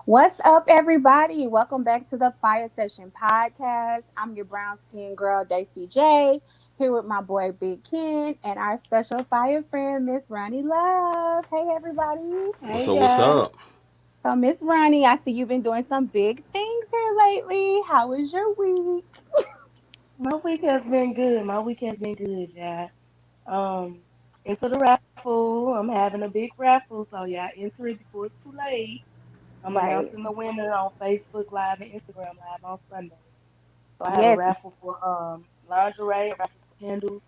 What's up, everybody? Welcome back to the Fire Session podcast. I'm your brown skin girl, Daisy J, here with my boy Big Ken and our special fire friend, Miss Ronnie Love. Hey, everybody. What's Hey up? What's guys, up? So, Miss Ronnie, I see you've been doing some big things here lately. How was your week? my week has been good. My week has been good, y'all. Um, into the raffle. I'm having a big raffle, so y'all enter it before it's too late. I'm Right. announcing the winner on Facebook Live and Instagram Live on Sunday. So I have a Yes, raffle for lingerie, a raffle for candles,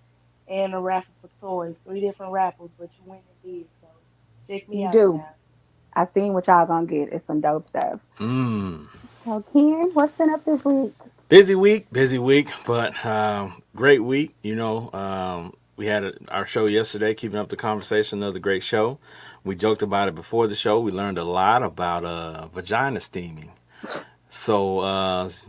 and a raffle for toys. Three different raffles, but you win in big. So check me you out, do. y'all. I seen what y'all gonna get. It's some dope stuff. Mmm. So, Ken, what's been up this week? Busy week, but great week. We had our show yesterday, keeping up the conversation. Another great show. We joked about it before the show. We learned a lot about vagina steaming. So it's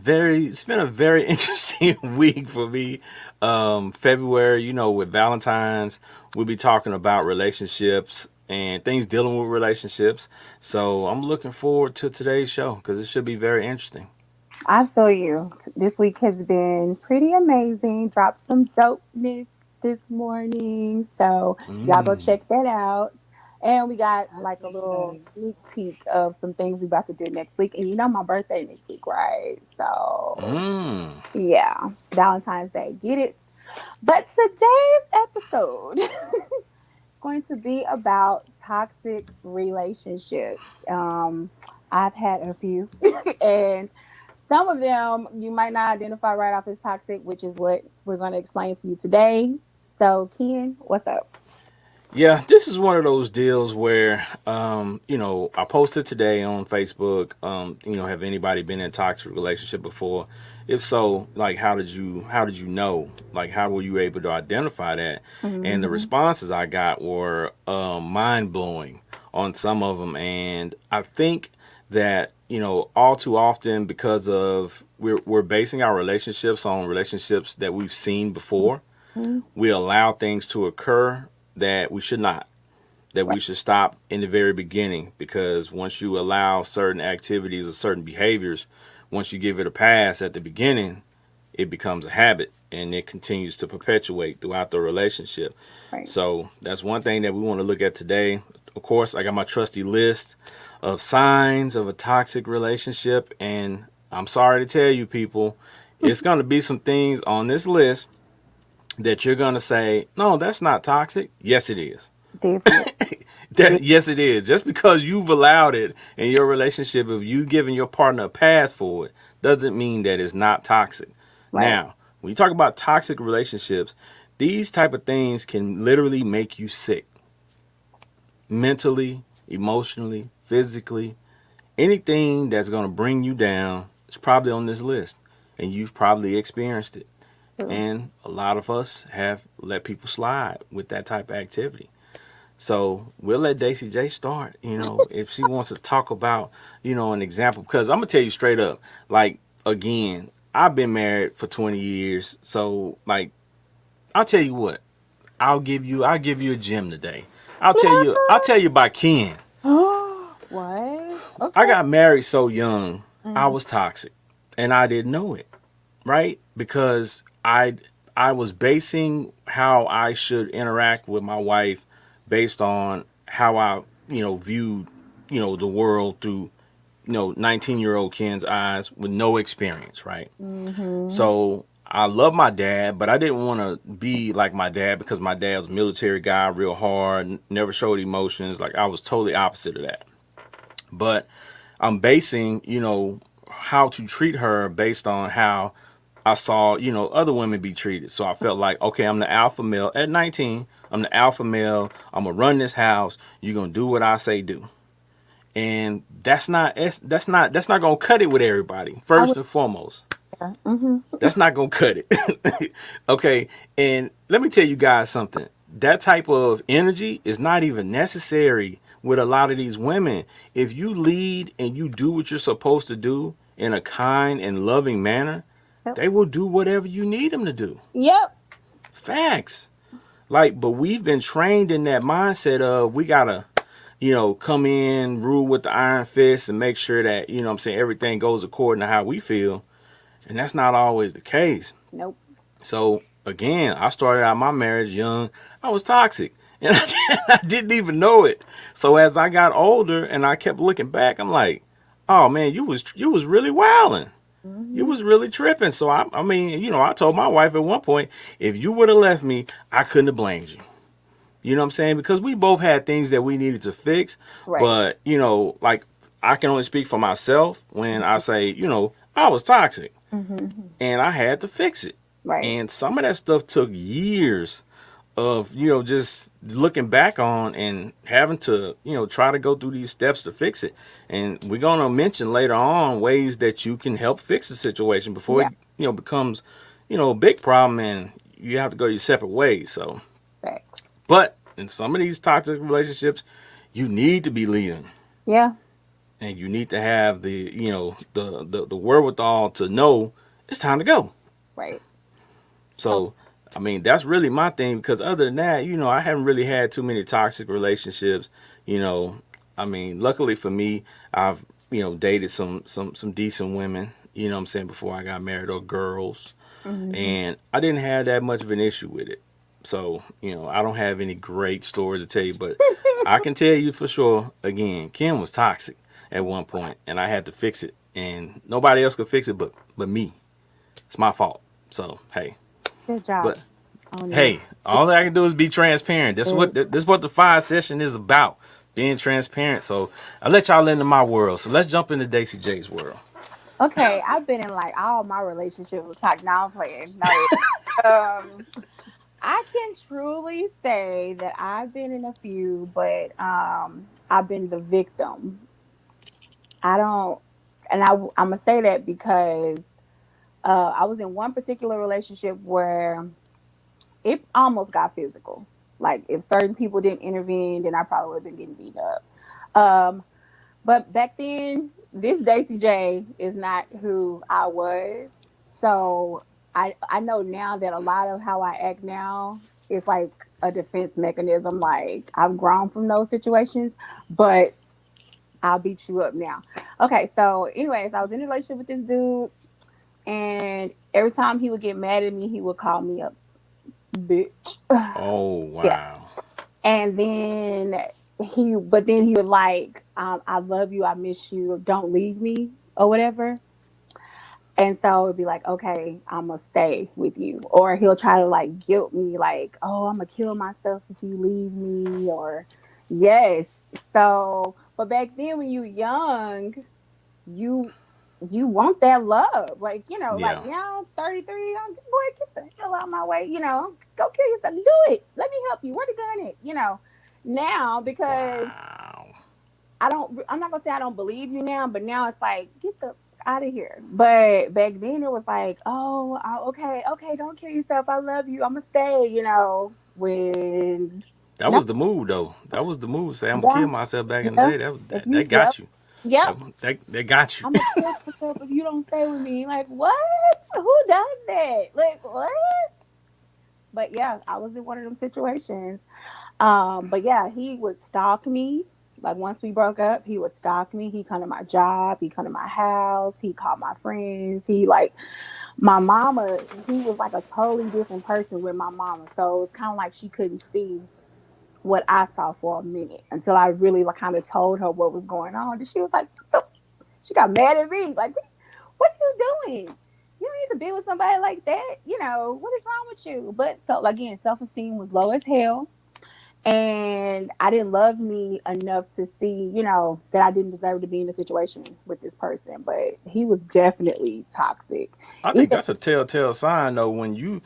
been a very interesting week for me. February, with Valentine's, we'll be talking about relationships and things dealing with relationships. So I'm looking forward to today's show because it should be very interesting. I feel you. This week has been pretty amazing. Dropped some dopeness this morning. So y'all go Mm. check that out. And we got I'll like a check it little out. sneak peek of some things we about to do next week. And you know my birthday next week, right? So Mm. yeah, Valentine's Day. Get it? But today's episode is going to be about toxic relationships. I've had a few, and some of them you might not identify right off as toxic, which is what we're going to explain to you today. So, Ken, what's up? Yeah, this is one of those deals where, I posted today on Facebook. Have anybody been in a toxic relationship before? If so, like, how did you know? Like, how were you able to identify that? And the Hmm. responses I got were mind blowing on some of them, and I think that all too often because of we're basing our relationships on relationships that we've seen before, we allow things to occur that we should not, that we Right. should stop in the very beginning, because once you allow certain activities or certain behaviors, once you give it a pass at the beginning, it becomes a habit and it continues to perpetuate throughout the relationship. Right. So that's one thing that we want to look at today. Of course, I got my trusty list of signs of a toxic relationship, and I'm sorry to tell you people, it's going to be some things on this list that you're going to say, no, that's not toxic. Yes, it is. Definitely. Yes, it is. Just because you've allowed it in your relationship, if you giving your partner a pass for it, doesn't mean that it's not toxic. Right. Now, when you talk about toxic relationships, these type of things can literally make you sick, mentally, emotionally, physically. Anything that's going to bring you down is probably on this list, and you've probably experienced it. True. And a lot of us have let people slide with that type of activity. So we'll let Daisy J start, if she wants to talk about, an example. Because I'm going to tell you straight up, like, again, I've been married for 20 years. So, like, I'll tell you what, I'll give you a gem today. I'll tell you about Ken. What? I Okay. got married so young, I Mhm. was toxic. And I didn't know it, right? Because I was basing how I should interact with my wife based on how I, viewed, the world through, 19-year-old Ken's eyes with no experience, right? Mhm. So I love my dad, but I didn't want to be like my dad because my dad was a military guy, real hard, never showed emotions. Like, I was totally opposite of that. But I'm basing, how to treat her based on how I saw, other women be treated. So I felt like, okay, I'm the alpha male at 19. I'm the alpha male. I'm gonna run this house. You're gonna do what I say do. And that's not gonna cut it with everybody. I First would. and foremost, Hmm. that's not gonna cut it. Okay, and let me tell you guys something. That type of energy is not even necessary with a lot of these women. If you lead and you do what you're supposed to do in a kind and loving manner, Yep. they will do whatever you need them to do. Yep. Facts. Like, but we've been trained in that mindset of we gotta, come in, rule with the iron fist, and make sure that I'm saying everything goes according to how we feel, and that's not always the case. Nope. So again, I started out my marriage young. I was toxic, and I didn't even know it. So as I got older and I kept looking back, I'm like, oh man, you was really wilding. You Hmm. was really tripping. So I mean, I told my wife at one point, if you would have left me, I couldn't have blamed you. You know what I'm saying? Because we both had things that we needed to fix. Right. But, like I can only speak for myself when I say, I was toxic Hmm. and I had to fix it. Right. And some of that stuff took years of, just looking back on and having to, try to go through these steps to fix it. And we're going to mention later on ways that you can help fix the situation before Yeah. it, becomes, a big problem and you have to go your separate ways. So, Facts. but in some of these toxic relationships, you need to be leading Yeah. and you need to have the, the wherewithal to know it's time to go. Right. So. So, I mean, that's really my thing because other than that, I haven't really had too many toxic relationships. You know, I mean, luckily for me, I've, dated some decent women, what I'm saying, before I got married, or girls, Hmm. and I didn't have that much of an issue with it. So, I don't have any great stories to tell you, but I can tell you for sure, again, Kim was toxic at one point and I had to fix it and nobody else could fix it but me. It's my fault. So, hey, Good job, but Oni. hey, all I can do is be transparent. This is what the fire session is about. Being transparent. So I let y'all into my world. So let's jump into Daisy J's world. Okay, I've been in like all my relationships with talk. Now I'm playing. No. Um, I can truly say that I've been in a few, but I've been the victim. I don't, and I'm gonna say that because I was in one particular relationship where it almost got physical. Like if certain people didn't intervene, then I probably would have been getting beat up. But back then, this Daisy J is not who I was. So I know now that a lot of how I act now is like a defense mechanism. Like I've grown from those situations, but I'll beat you up now. Okay, so anyways, I was in a relationship with this dude, and every time he would get mad at me, he would call me a bitch. Oh Yeah. wow. And then but then he would like, I love you, I miss you, don't leave me, or whatever. And so it'd be like, okay, I'm gonna stay with you. Or he'll try to like guilt me, like, oh, I'm gonna kill myself if you leave me, or yes. So, but back then when you young, you you want that love. Like, like Yeah. now 33, boy, get the hell out of my way, go kill yourself. Do it. Let me help you. Where the gun at? Now because Wow. I'm not gonna say I don't believe you now, but now it's like, get the out of here. But back then it was like, oh, okay, okay, don't kill yourself. I love you. I'm gonna stay, when That no, was the move though. That was the move. Say I'm gonna kill yeah, myself back in the yeah. day. That If that you, yep, got you. yep. That got you. I'm gonna kill myself if you don't stay with me. Like, what? Who does that? Like, what? But yeah, I was in one of them situations. But yeah, he would stalk me. Like once we broke up, he would stalk me. He come to my job. He come to my house. He called my friends. He like my mama. He was like a totally different person with my mama. So it was kind of like she couldn't see what I saw for a minute until I really like kind of told her what was going on. And she was like, she got mad at me. Like, what are you doing? You don't need to be with somebody like that. What is wrong with you? But so again, self esteem was low as hell. And I didn't love me enough to see, that I didn't deserve to be in a situation with this person. But he was definitely toxic. I think Even that's a telltale sign though when you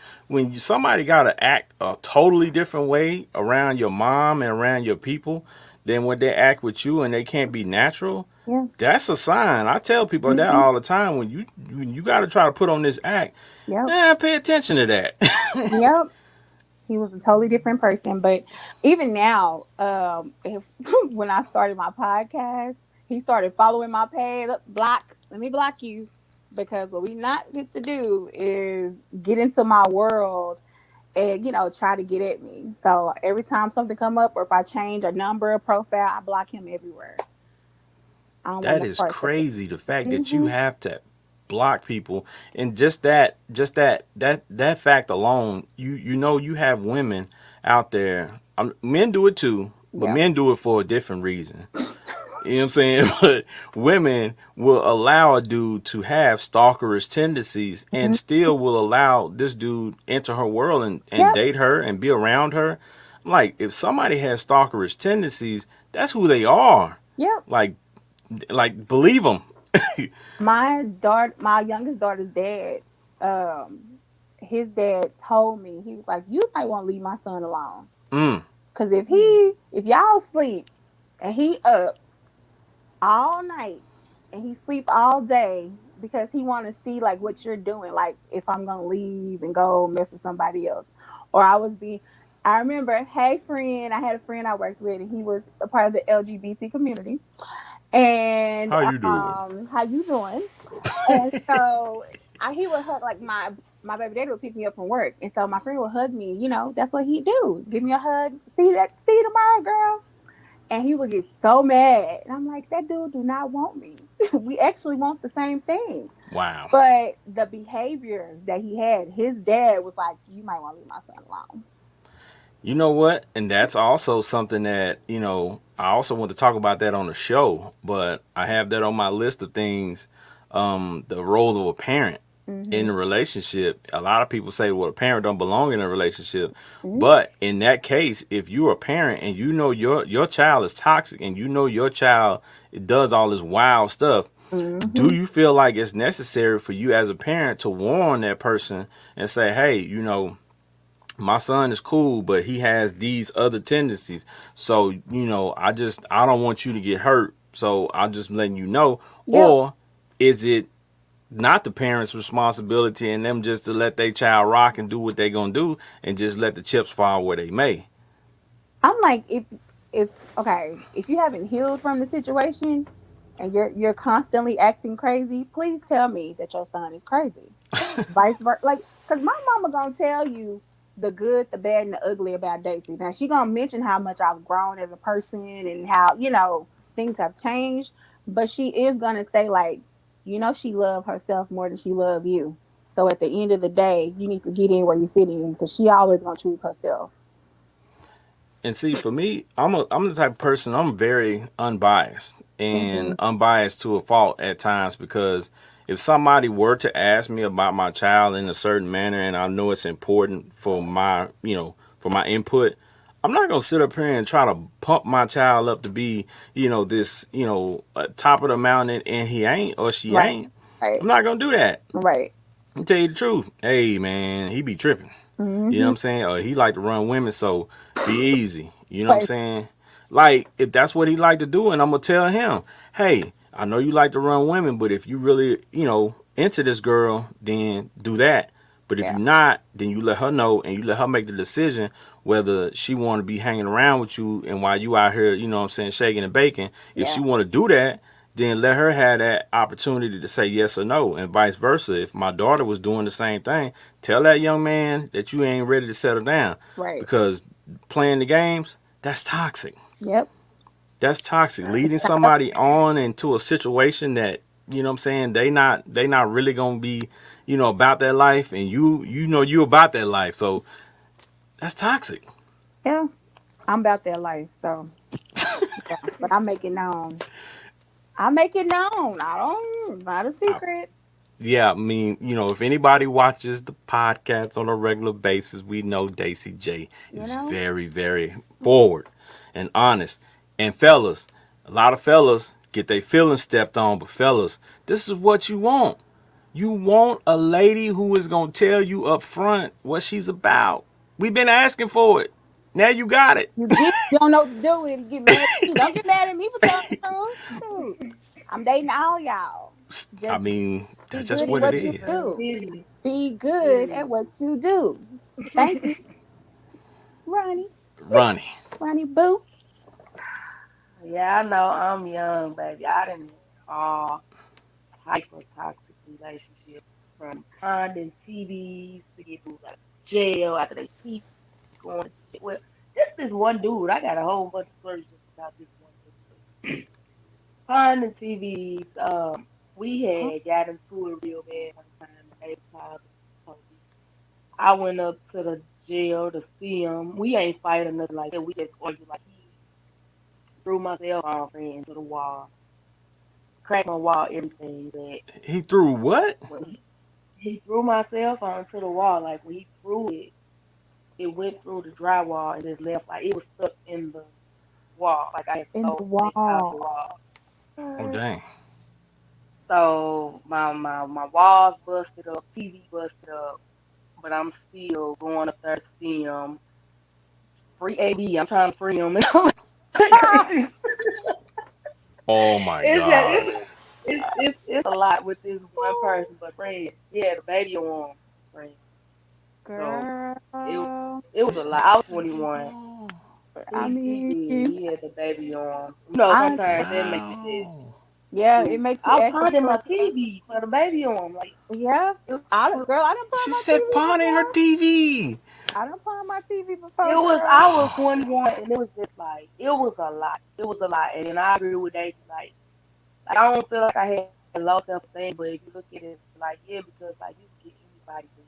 somebody got to act a totally different way around your mom and around your people than what they act with you and they can't be natural. yeah. That's a sign. I tell people that Hmm. all the time when you got to try to put on this act. Yep. Pay attention to that. Yep. He was a totally different person. But even now, when I started my podcast, he started following my page. Look, block. Let me block you, because what we not get to do is get into my world and try to get at me. So every time something come up, or if I change a number or profile, I block him everywhere. I don't want That no is parts of it. crazy. The fact that you Hmm. have to block people, and just that fact alone, you have women out there. Men do it too, but Yeah. men do it for a different reason. You know what I'm saying? But women will allow a dude to have stalkerish tendencies and Hmm. still will allow this dude enter her world and Yep. date her and be around her. Like, if somebody has stalkerish tendencies, that's who they are. Yep. Like, believe them. My youngest daughter's dad, his dad told me, he was like, "You might want to leave my son alone, Mm. cause if y'all sleep and he up all night and he sleep all day because he want to see like what you're doing, like if I'm gonna leave and go mess with somebody else, or I remember, hey friend, I had a friend I worked with, and he was a part of the LGBT community, and How you doing? how you doing? And so he would hug, like my baby daddy would pick me up from work, and so my friend would hug me. That's what he'd do. Give me a hug. See you tomorrow, girl. And he would get so mad, and I'm like, that dude do not want me. We actually want the same thing. Wow. But the behavior that he had, his dad was like, you might want to leave my son alone. You know what? And that's also something that, I also want to talk about that on the show, but I have that on my list of things. The role of a parent in Hmm. a relationship. A lot of people say, well, a parent don't belong in a relationship. Hmm. But in that case, if you're a parent and you know your child is toxic and you know your child does all this wild stuff, do Hmm. you feel like it's necessary for you as a parent to warn that person and say, hey, my son is cool, but he has these other tendencies. So, I don't want you to get hurt. So I'm just letting you know. Yep. Or is it not the parents' responsibility and them just to let their child rock and do what they gonna do and just let the chips fall where they may? I'm like, if okay, if you haven't healed from the situation and you're constantly acting crazy, please tell me that your son is crazy. Vice versa, like, because my mama gonna tell you the good, the bad, and the ugly about Daisy. Now she gonna mention how much I've grown as a person and how things have changed, but she is gonna say, like, she loved herself more than she loved you. So at the end of the day, you need to get in where you fit in, because she always gonna choose herself. And see, for me, I'm the type of person, I'm very unbiased and Hmm. unbiased to a fault at times, because if somebody were to ask me about my child in a certain manner and I know it's important for my input, I'm not gonna sit up here and try to pump my child up to be, this, top of the mountain and he ain't or she Right. ain't. Right. I'm not gonna do that. Right. I'll tell you the truth. Hey man, he be tripping. You know what Hmm. I'm saying? Or he like to run women, so be easy. You know what I'm Right. saying? Like, if that's what he like to do, and I'm gonna tell him, hey, I know you like to run women, but if you really, into this girl, then do that. But if Yeah. you're not, then you let her know and you let her make the decision whether she want to be hanging around with you and while you out here, you know what I'm saying, shaking and baking. If she Yeah. want to do that, then let her have that opportunity to say yes or no, and vice versa. If my daughter was doing the same thing, tell that young man that you ain't ready to settle down, Right. because playing the games, that's toxic. Yep. That's toxic. Leading Kind of. somebody on into a situation that, what I'm saying, they not really gonna be, about that life, and you about that life. So that's toxic. Yeah. I'm about that life. So yeah. But I make it known. I make it known. I don't, not a I, secret. yeah, I mean, if anybody watches the podcast on a regular basis, we know Daisy J You is know? very, very forward and honest. And fellas, a lot of fellas get their feelings stepped on, but fellas, this is what you want. You want a lady who is gonna tell you up front what she's about. We've been asking for it. Now you got it. You don't know what to do with it. You get mad at me. Don't get mad at me for telling the truth. Shoot. I'm dating all y'all. I Just mean, be that's just good at what it what you is. do. Business. Be good Period. at what you do. Thank you, Ronnie. Ronnie. Ronnie Boo. Yeah, I know I'm young, baby. I didn't all type of toxic relationships from condom TVs to get food. jail after they keep going to jail. Well, just this one dude. I got a whole bunch of stories just about this one dude. Pun and TVs. We Huh? had got into it real bad one time, and they called the police. I went up to the jail to see him. We ain't fight or nothing like that. We just argued like he threw my cell phone friend to the wall, cracked my wall, everything. But He threw what? when he threw my cell phone to the wall, like when he threw it, it went through the drywall and just left like it was stuck in the wall. Like I had In the stole it out the wall. wall. Oh dang. So my walls busted up, TV busted up, but I'm still going up there to see him. Free AB, I'm trying to free him. it's Oh my just God. it's a lot with this one person, but friend, yeah, the baby on friend. So it Girl. it She was a said lot. I was the baby 21. on. I He mean, did. He had the baby on. You know, I sometimes that make you just Wow. yeah, it do. makes you I was extra pounding my paranoid. TV for the baby on. Like Yeah. it, Girl, I done pawned She my said TV pawning her before. TV. I done pawned my TV it before, was. girl. I was 21, and it was just like it was a lot. It was a lot, and then I agree with Daisy. Like I don't feel like I had low self-esteem, but if you look at it, like yeah, because like you can get anybody, but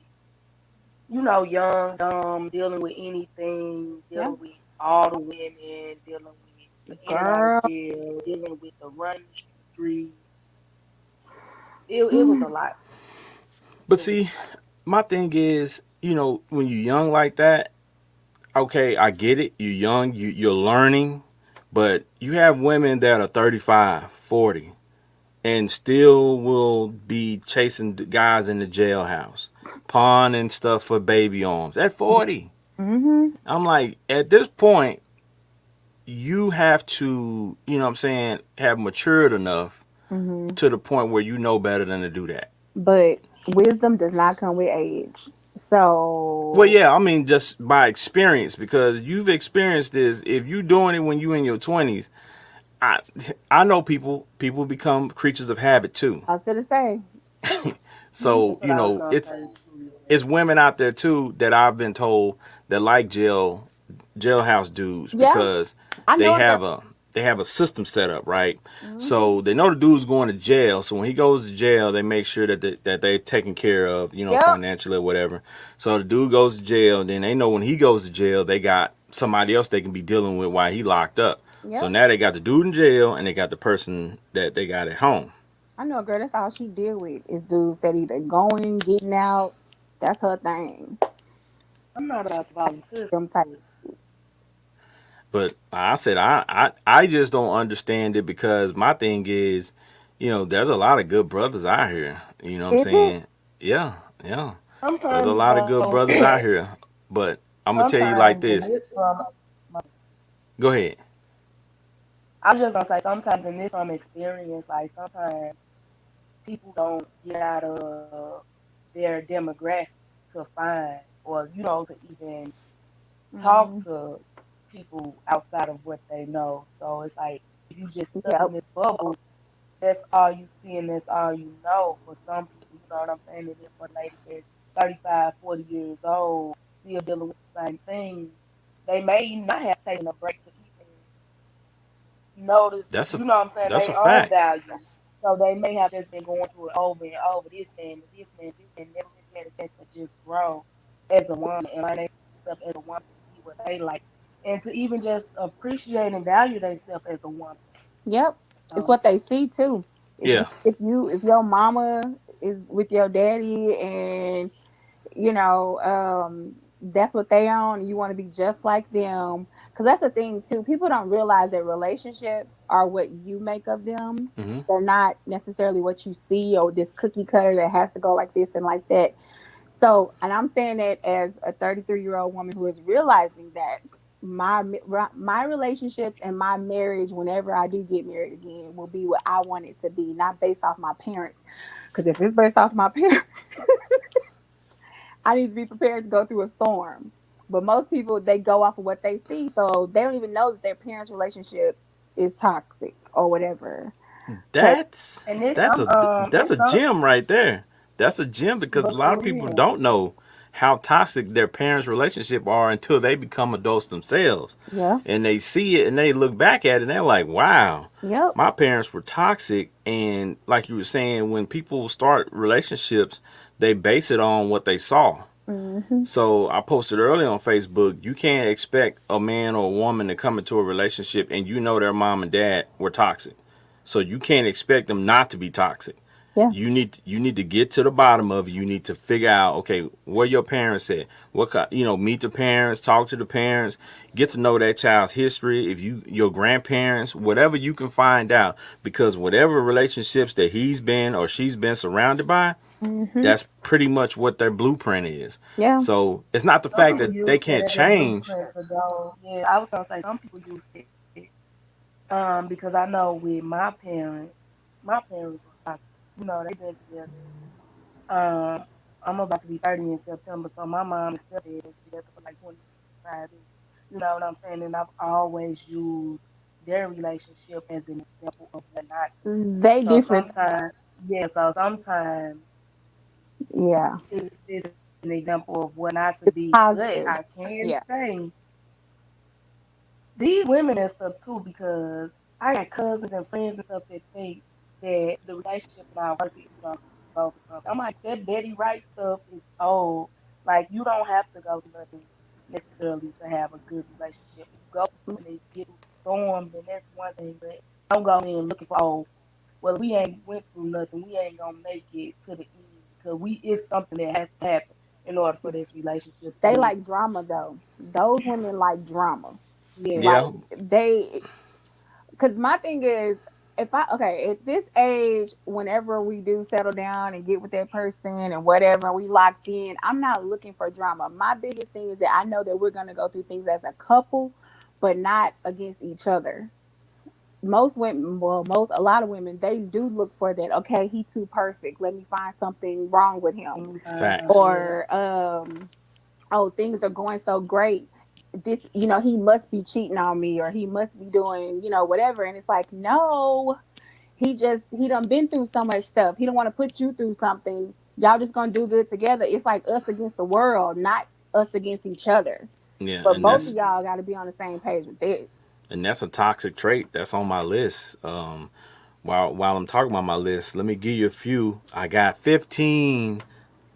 young, dumb, dealing with anything, Yeah. dealing with all the women, dealing with the in and out of Girl. jail, dealing with the running the street. It was Mm, a lot. But It was see, a lot. my thing is, when you're young like that, okay, I get it. You're young, you're learning, but you have women that are 35, 40, and still will be chasing the guys in the jailhouse, pawning stuff for baby arms at 40. mm-hmm. I'm like, at this point, you have to, what I'm saying, have matured enough Mm-hmm. to the point where you know better than to do that. But wisdom does not come with age. Well, So yeah, I mean, just by experience, because you've experienced this. If you doing it when you in your 20s, I I know people become creatures of habit too. I was gonna say, So That's what I was gonna say too. it's women out there too that I've been told that like jailhouse dudes yeah, because I they know a girl. have a they have a system set up, right? Mm-hmm. So they know the dude's going to jail. So when he goes to jail, they make sure that they're taken care of, Yep. financially or whatever. So the dude goes to jail, then they know when he goes to jail, they got somebody else they can be dealing with while he locked up. So Yep. now they got the dude in jail and they got the person that they got at home. I know a girl. That's all she deal with is dudes that either going, getting out. That's her thing. I'm not about to volunteer, Them type but of dudes. But I said I just don't understand it because my thing is, there's a lot of good brothers out here. You know what I'm Is it? saying? Yeah, yeah. There's a sometimes lot of good brothers out here. But I'm gonna tell you like sometimes in this. this Go ahead. I was just gonna say sometimes in this experience, like sometimes people don't get out of their demographic to find or to even talk Mm-hmm. to people outside of what they know. So it's like if you just stuck in Yep. this bubble, that's all you see and that's all you know. For some people, you know what I'm saying? And then for ladies that's 35, 40 years old, still dealing with the same thing, they may not have taken a break to even notice, That's a you know what I'm saying, that's a their own fact. value. So they may have just been going through it over and over, this man, this man, this man, never really had a chance to just grow as a woman and learn themselves as a woman to see what they like and to even just appreciate and value themselves as a woman. Yep. It's So what they see too. Yeah, If your mama is with your daddy and that's what they own and you want to be just like them, because that's the thing too, people don't realize that relationships are what you make of them. hmm They're not necessarily what you see or this cookie cutter that has to go like this and like that. So, and I'm saying that as a 33-year-old woman who is realizing that my my relationships and my marriage, whenever I do get married again, will be what I want it to be, not based off my parents. Because if it's based off my parents, I need to be prepared to go through a storm. But most people, they go off of what they see, so they don't even know that their parents' relationship is toxic or whatever. Because that's and this that's a that's it's a some gem right there. That's a gem because but a lot for of people real. don't know. how toxic their parents' relationship are until they become adults themselves. Yeah. And they see it and they look back at it and they're like, wow, Yep. my parents were toxic. And like you were saying, when people start relationships, they base it on what they saw. Hmm. So I posted earlier on Facebook, you can't expect a man or a woman to come into a relationship and you know their mom and dad were toxic. So you can't expect them not to be toxic. Yeah. You need to get to the bottom of it. You need to figure out, okay, where your parents at. What kind, meet the parents, talk to the parents, get to know that child's history. If your grandparents, whatever you can find out, because whatever relationships that he's been or she's been surrounded by, Hmm. that's pretty much what their blueprint is. Yeah. So it's not the Some fact people that they use that can't as a change. blueprint to go. Yeah, I was gonna say some people use it. Because I know with my parents were toxic. You know, they've been together. I'm about to be 30 in September, so my mom and stepdad been together for like 25 years. You know what I'm saying? And I've always used their relationship as an example of what not to do. They So different. sometimes, yeah, so sometimes Yeah. it's an example of what not to It's be. But positive. I can Yeah. say these women and stuff too, because I got cousins and friends and stuff that think that the relationship not worth it if you don't go through something. I'm like, that Betty Wright stuff is old. Like, you don't have to go through nothing necessarily to have a good relationship. If you go through something and get through the storm, then that's one thing. But don't go in looking for, oh, well, we ain't went through nothing. We ain't gonna make it to the end because it's something that has to happen in order for this relationship to They be. like drama though. Those women like drama. Yeah. Like Yeah, because my thing is, if I okay at this age, whenever we do settle down and get with that person and whatever, we locked in. I'm not looking for drama. My biggest thing is that I know that we're gonna go through things as a couple, but not against each other. Most women, well, a lot of women, they do look for that. Okay, he too perfect. Let me find something wrong with him, Let me find something. facts. Yeah. or oh, things are going so great. This, he must be cheating on me, or he must be doing, whatever. And it's like, no, he done been through so much stuff. He don't want to put you through something. Y'all just gonna do good together. It's like us against the world, not us against each other. Yeah, But and both of that's Hmm. y'all got to be on the same page with this. and that's a toxic trait that's on my list. While I'm talking about my list, let me give you a few. I got 15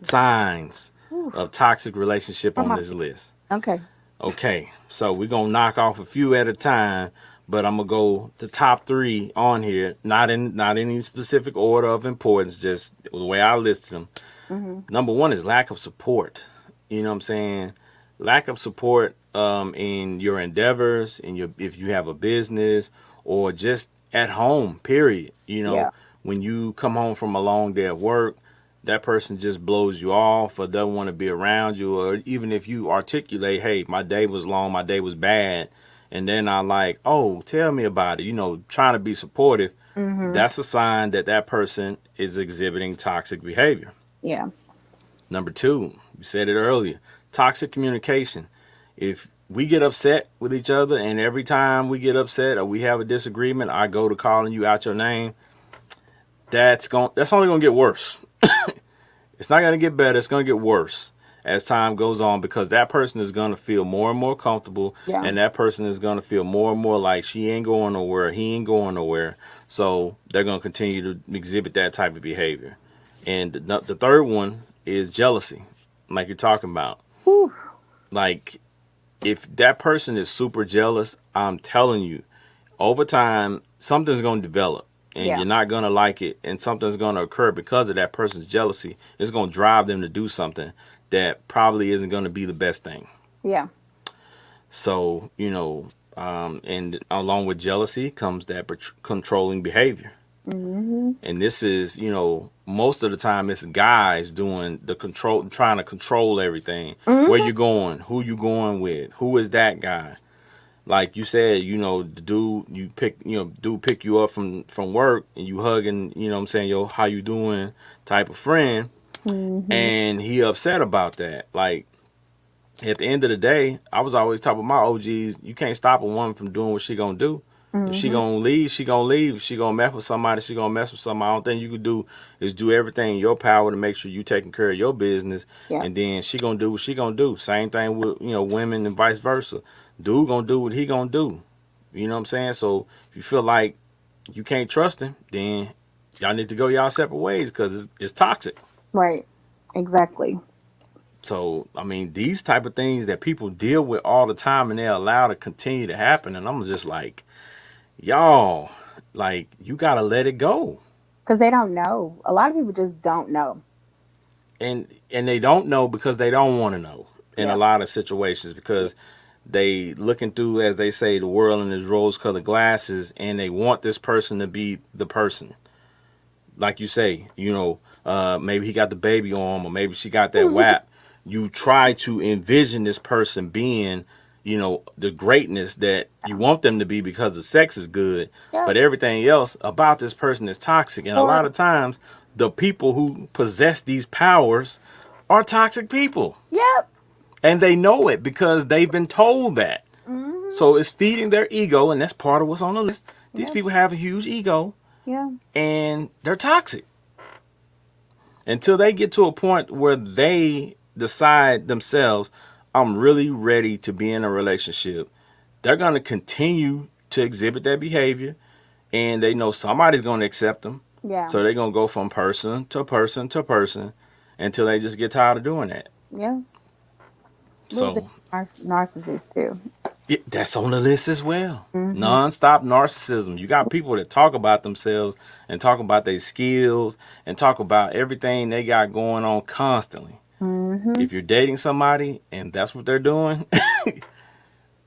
signs Whew, of toxic relationship from on my this list. okay. Okay, so we're gonna knock off a few at a time, but I'm gonna go the top three on here, not in any specific order of importance, just the way I listed them. Hmm. Number one is lack of support. You know what I'm saying? Lack of support in your endeavors, in your if you have a business or just at home. Period. Yeah. When you come home from a long day of work, that person just blows you off or doesn't want to be around you, or even if you articulate, "Hey, my day was long, my day was bad," and they're not like, "Oh, tell me about it," trying to be supportive. Hmm. That's a sign that that person is exhibiting toxic behavior. Yeah. Number two, you said it earlier, toxic communication. If we get upset with each other and every time we get upset or we have a disagreement, I go to calling you out your name, that's only gonna get worse. It's not gonna get better, it's gonna get worse as time goes on because that person is gonna feel more and more comfortable Yeah. and that person is gonna feel more and more like she ain't going nowhere, he ain't going nowhere. So they're gonna continue to exhibit that type of behavior. And the third one is jealousy, like you're talking about. Whew. Like, if that person is super jealous, I'm telling you, over time, something's going to develop and Yeah. you're not going to like it. And something's going to occur because of that person's jealousy. It's going to drive them to do something that probably isn't going to be the best thing. Yeah. So, and along with jealousy comes that controlling behavior. Hmm. And this is, most of the time it's guys doing the control, trying to control everything. Where Hmm. you going? Who you going with? Who is that guy? Like you said, the dude you pick, dude pick you up from work and you hugging, what I'm saying, yo, how you doing type of friend, Hmm. and he upset about that. Like, at the end of the day, I was always talking about my OGs, you can't stop a woman from doing what she gonna do. If she Mm-hmm. gonna leave, she gonna leave. If she gonna mess with somebody, she gonna mess with somebody. The only thing you can do is do everything in your power to make sure you taking care of your business, Yep. and then she gonna do what she gonna do. Same thing with women and vice versa. Dude gonna do what he gonna do. You know what I'm saying? So if you feel like you can't trust him, then y'all need to go y'all separate ways because it's toxic. Right. Exactly. So I mean, these type of things that people deal with all the time and they allow to continue to happen, and I'm just like, y'all, like you gotta let it go. Because they don't know. A lot of people just don't know. And they don't know because they don't want to know in a Yep. lot of situations because they looking through, as they say, the world in this rose colored glasses, and they want this person to be the person. Like you say, maybe he got the baby on him, or maybe she got that WAP. You try to envision this person being, the greatness that you want them to be because the sex is good, but Yep. everything else about this person is toxic. And a lot of Or times, the people who possess these powers are toxic people. yep. And they know it because they've been told that. Mm-hmm. So it's feeding their ego, and that's part of what's on the list. These Yep. people have a huge ego, Yeah. and they're toxic until they get to a point where they decide themselves, I'm really ready to be in a relationship. They're going to continue to exhibit that behavior, and they know somebody's going to accept them. Yeah. So they're going to go from person to person to person until they just get tired of doing that. Yeah. What was it? So Narcissist too. that's on the list as well. Mm-hmm. Non-stop narcissism. You got people that talk about themselves and talk about their skills and talk about everything they got going on constantly. Mm-hmm. If you're dating somebody and that's what they're doing,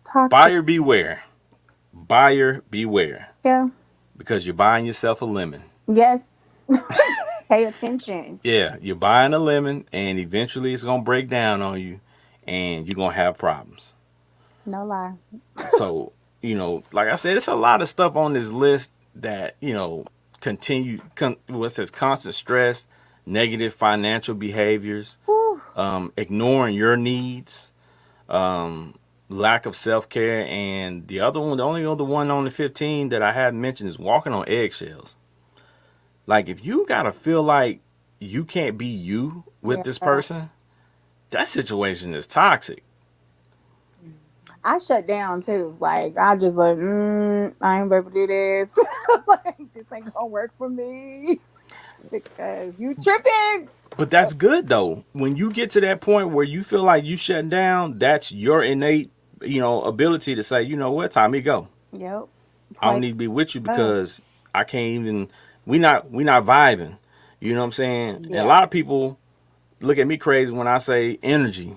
Toxic. buyer beware. Buyer beware. Yeah. Because you're buying yourself a lemon. Yes. Pay attention. Yeah, you're buying a lemon and eventually it's going to break down on you and you're going to have problems. No lie. So, like I said, it's a lot of stuff on this list that, what's this, constant stress, negative financial behaviors, Whew. ignoring your needs, lack of self care, and the other one, the only other one on the 15 that I hadn't mentioned is walking on eggshells. Like if you gotta feel like you can't be you with this Yeah. person, that situation is toxic. I shut down too. Like I just like, I ain't able to do this. Like this ain't gonna work for me because you tripping. But that's good though. When you get to that point where you feel like you shutting down, that's your innate, ability to say, you know what, time to go. Yep. I don't Play need to be with you up. because I can't even. We not vibing. You know what I'm saying? And a Yeah. lot of people look at me crazy when I say energy.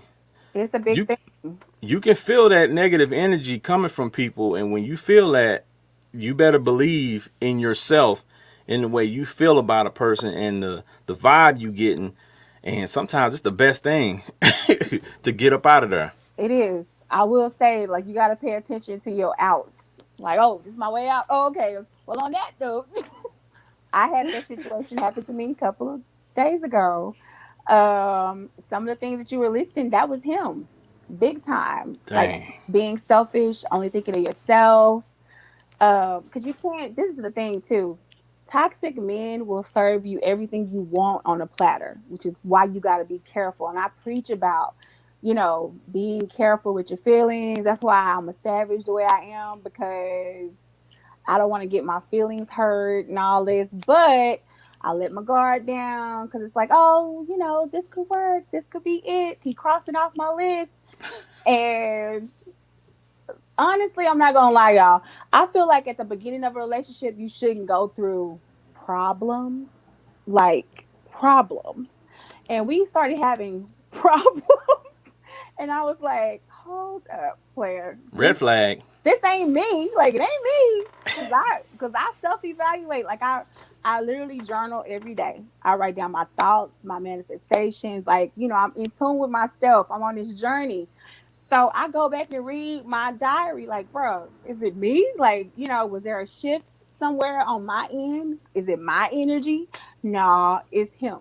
It's a big You thing. you can feel that negative energy coming from people, and when you feel that, you better believe in yourself, in the way you feel about a person, and the vibe you getting. And sometimes it's the best thing to get up out of there. It is. I will say, like, you got to pay attention to your outs. Like, oh, this is my way out. Oh, okay. Well, on that note, I had that situation happen to me a couple of days ago. Some of the things that you were listing, that was him, big time. Like Dang. being selfish, only thinking of yourself. Because you can't. This is the thing too. Toxic men will serve you everything you want on a platter, which is why you got to be careful. And I preach about, being careful with your feelings. That's why I'm a savage the way I am because I don't want to get my feelings hurt and all this. But I let my guard down because it's like, oh, this could work. This could be it. He crossing off my list. And honestly, I'm not gonna lie, y'all. I feel like at the beginning of a relationship, you shouldn't go through problems, like problems. And we started having problems, and I was like, "Hold up, player. Red flag. This ain't me. Like it ain't me." Cause I self evaluate. Like I literally journal every day. I write down my thoughts, my manifestations. Like I'm in tune with myself. I'm on this journey. So I go back and read my diary, like, bro, is it me? Like, was there a shift somewhere on my end? Is it my energy? No, it's him.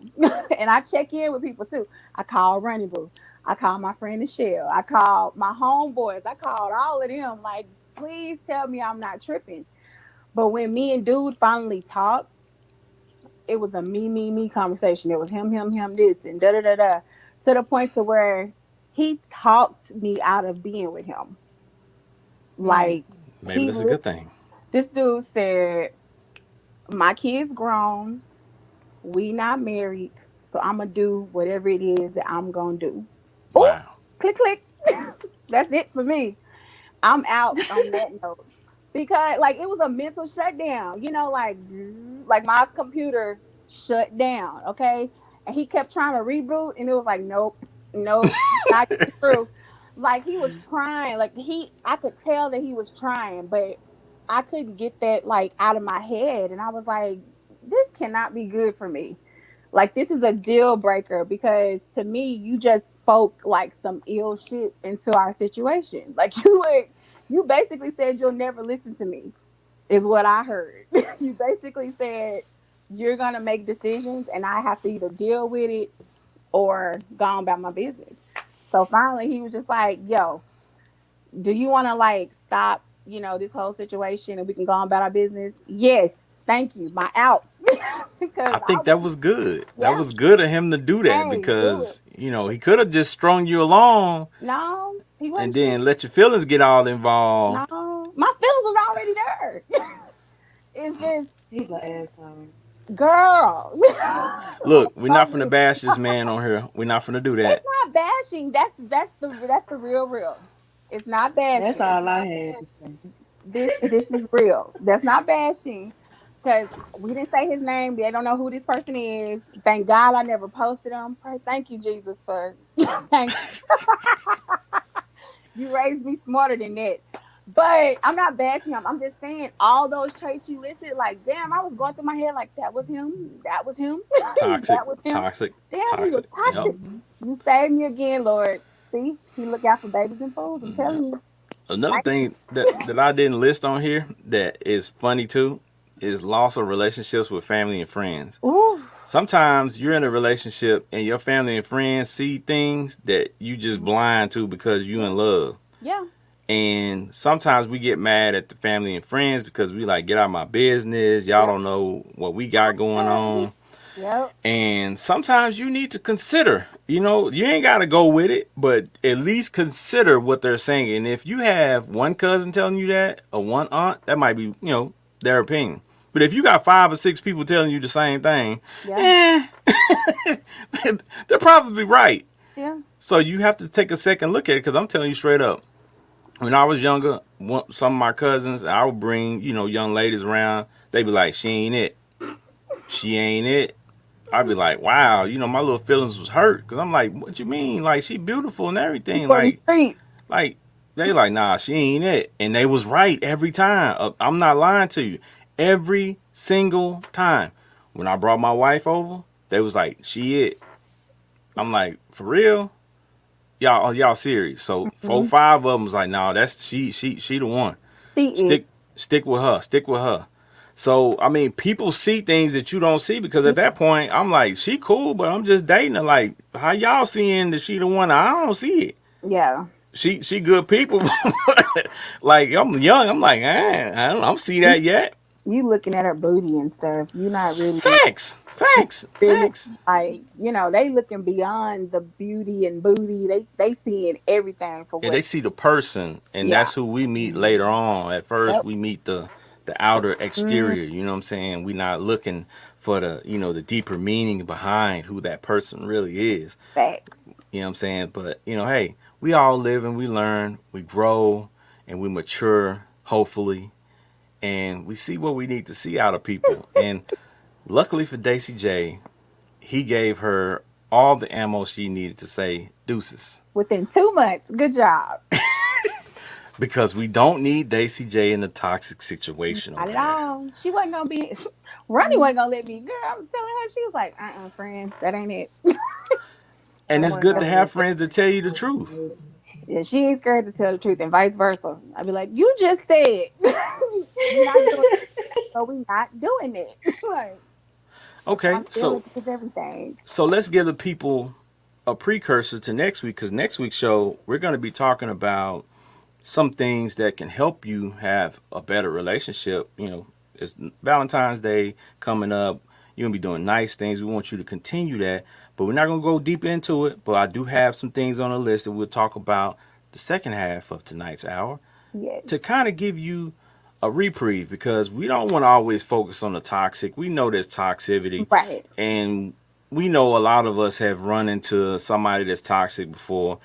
And I check in with people too. I call Running Boo. I call my friend Michelle. I called my homeboys. I called all of them. Like, please tell me I'm not tripping. But when me and dude finally talked, it was a me conversation. It was him, this and da da da da. To the point to where he talked me out of being with him. Mm. Like Maybe he that's a good thing. this dude said, my kid's grown, we not married, so I'ma do whatever it is that I'm gonna do. Oh, Wow. click click. That's it for me. I'm out on that note. Because like it was a mental shutdown, like my computer shut down, okay? And he kept trying to reboot and it was like, nope, nope, not getting through. Like he was trying, like I could tell that he was trying, but I couldn't get that like out of my head. And I was like, this cannot be good for me. Like this is a deal breaker because to me, you just spoke like some ill shit into our situation. Like you basically said you'll never listen to me, is what I heard. You basically said you're gonna make decisions and I have to either deal with it or go on about my business. So finally he was just like, yo, do you wanna like stop, this whole situation and we can go on about our business? Yes, thank you. My outs. Because I I think that was was good. That yeah, was good of him to do that hey, do it. because, he could have just strung you along No, he and wasn't then true. let your feelings get all involved. No, my feelings was already there. It's just, He's an asshole. girl. Look, we're not finna Sorry. bash this man on here. We're not finna do It's that. not bashing. That's the real. It's not That's bashing. all I had to say. This is real. That's not bashing. Because we didn't say his name. They don't know who this person is. Thank God I never posted him. Pray, thank you, Jesus, for thank you raised me smarter than that. But I'm not bashing him. I'm just saying all those traits you listed, like, damn, I was going through my head like that was him. That was him. Toxic, That was him. toxic, Damn, he was toxic. Yep. toxic. Hmm. You saved me again, Lord. See, he look out for babies and fools. I'm telling you. Another Thank thing that I didn't list on here that is funny too is loss of relationships with family and friends. you. Ooh. Sometimes you're in a relationship and your family and friends see things that you just blind to because you Yeah. in love. Yeah. And sometimes we get mad at the family and friends because we like get out of my business. Y'all Yep. don't know what we got going on. Yep. And sometimes you need to consider, you ain't got to go with it, but at least consider what they're saying. And if you have one cousin telling you that or one aunt, that might be, their opinion. But if you got 5 or 6 people telling you the same thing, Yeah. eh, they're probably right. Yeah. So you have to take a second look at it because I'm telling you straight up. When I was younger, some of my cousins, I would bring, young ladies around. They'd be like, she ain't it. She ain't it. I'd be like, wow, my little feelings was hurt because I'm like, what you mean? Like, she beautiful and He everything. for the streets. Like they like, nah, she ain't it, and they was right every time. I'm not lying to you. Every single time, when I brought my wife over, they was like, she it. I'm like, for real? Y'all serious? So four, Mhm. 5 of them was like, nah, that's she the one. See it. Stick with her. Stick with her. So I mean, people see things that you don't see because at that point, I'm like, she cool, but I'm just dating her. Like, how y'all seeing that she the one? I don't see it. Yeah. She good people. Like I'm young. I'm like, I don't see that yet. You looking at her booty and stuff. You not really Facts. Facts. really Facts. like, they looking beyond the beauty and booty. They seeing everything for Yeah, what. they see the person, and Yeah. that's who we meet Hmm. later on. At first, Yep. we meet the outer Mm, exterior. You know what I'm saying? We not looking for the deeper meaning behind who that person really is. facts. You know what I'm saying? But hey, we all live and we learn, we grow, and we mature. Hopefully, and we see what we need to see out of people. And luckily for Daisy J, he gave her all the ammo she needed to say deuces. Within 2 months. Good job. Because we don't need Daisy J in a toxic situation Not over at there. all. She wasn't gonna be Ronnie wasn't gonna let me. Girl, I was telling her, she was like, friend, that ain't it. And I it's wasn't good to gonna have let friends that tell you the that truth. go. Yeah, she ain't scared to tell the truth, and vice versa. I'd be like, you just said we not doing so we not doing it. Like Okay, accountability is everything. so let's give the people a precursor to next week because next week's show we're going to be talking about some things that can help you have a better relationship, It's Valentine's Day coming up. You're gonna be doing nice things. We want you to continue that, but we're not gonna go deep into it. But I do have some things on the list that we'll talk about the second half of tonight's hour to Yes. kind of give you a reprieve because we don't want to always focus on the toxic. We know there's toxicity, Right. and we know a lot of us have run into somebody that's toxic before.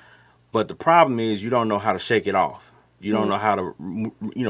But the problem is you don't know how to shake it off. You don't Mm, know how to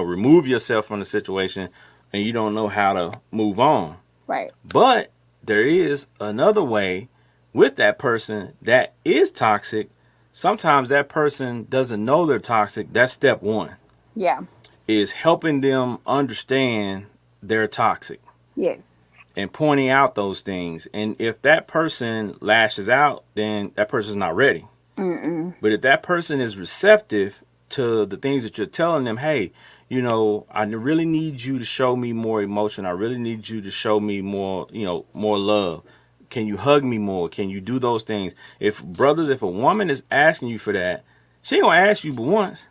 remove yourself from the situation, and you don't know how to move on. right. But there is another way with that person that is toxic. Sometimes that person doesn't know they're toxic. That's step one, Yeah. is helping them understand they're toxic Yes. and pointing out those things. And if that person lashes out, then that person's not ready. Mm-mm. But if that person is receptive to the things that you're telling them, hey, I really need you to show me more emotion. I really need you to show me more, more love. Can you hug me more? Can you do those things? If a woman is asking you for that, she ain't gonna ask you but once.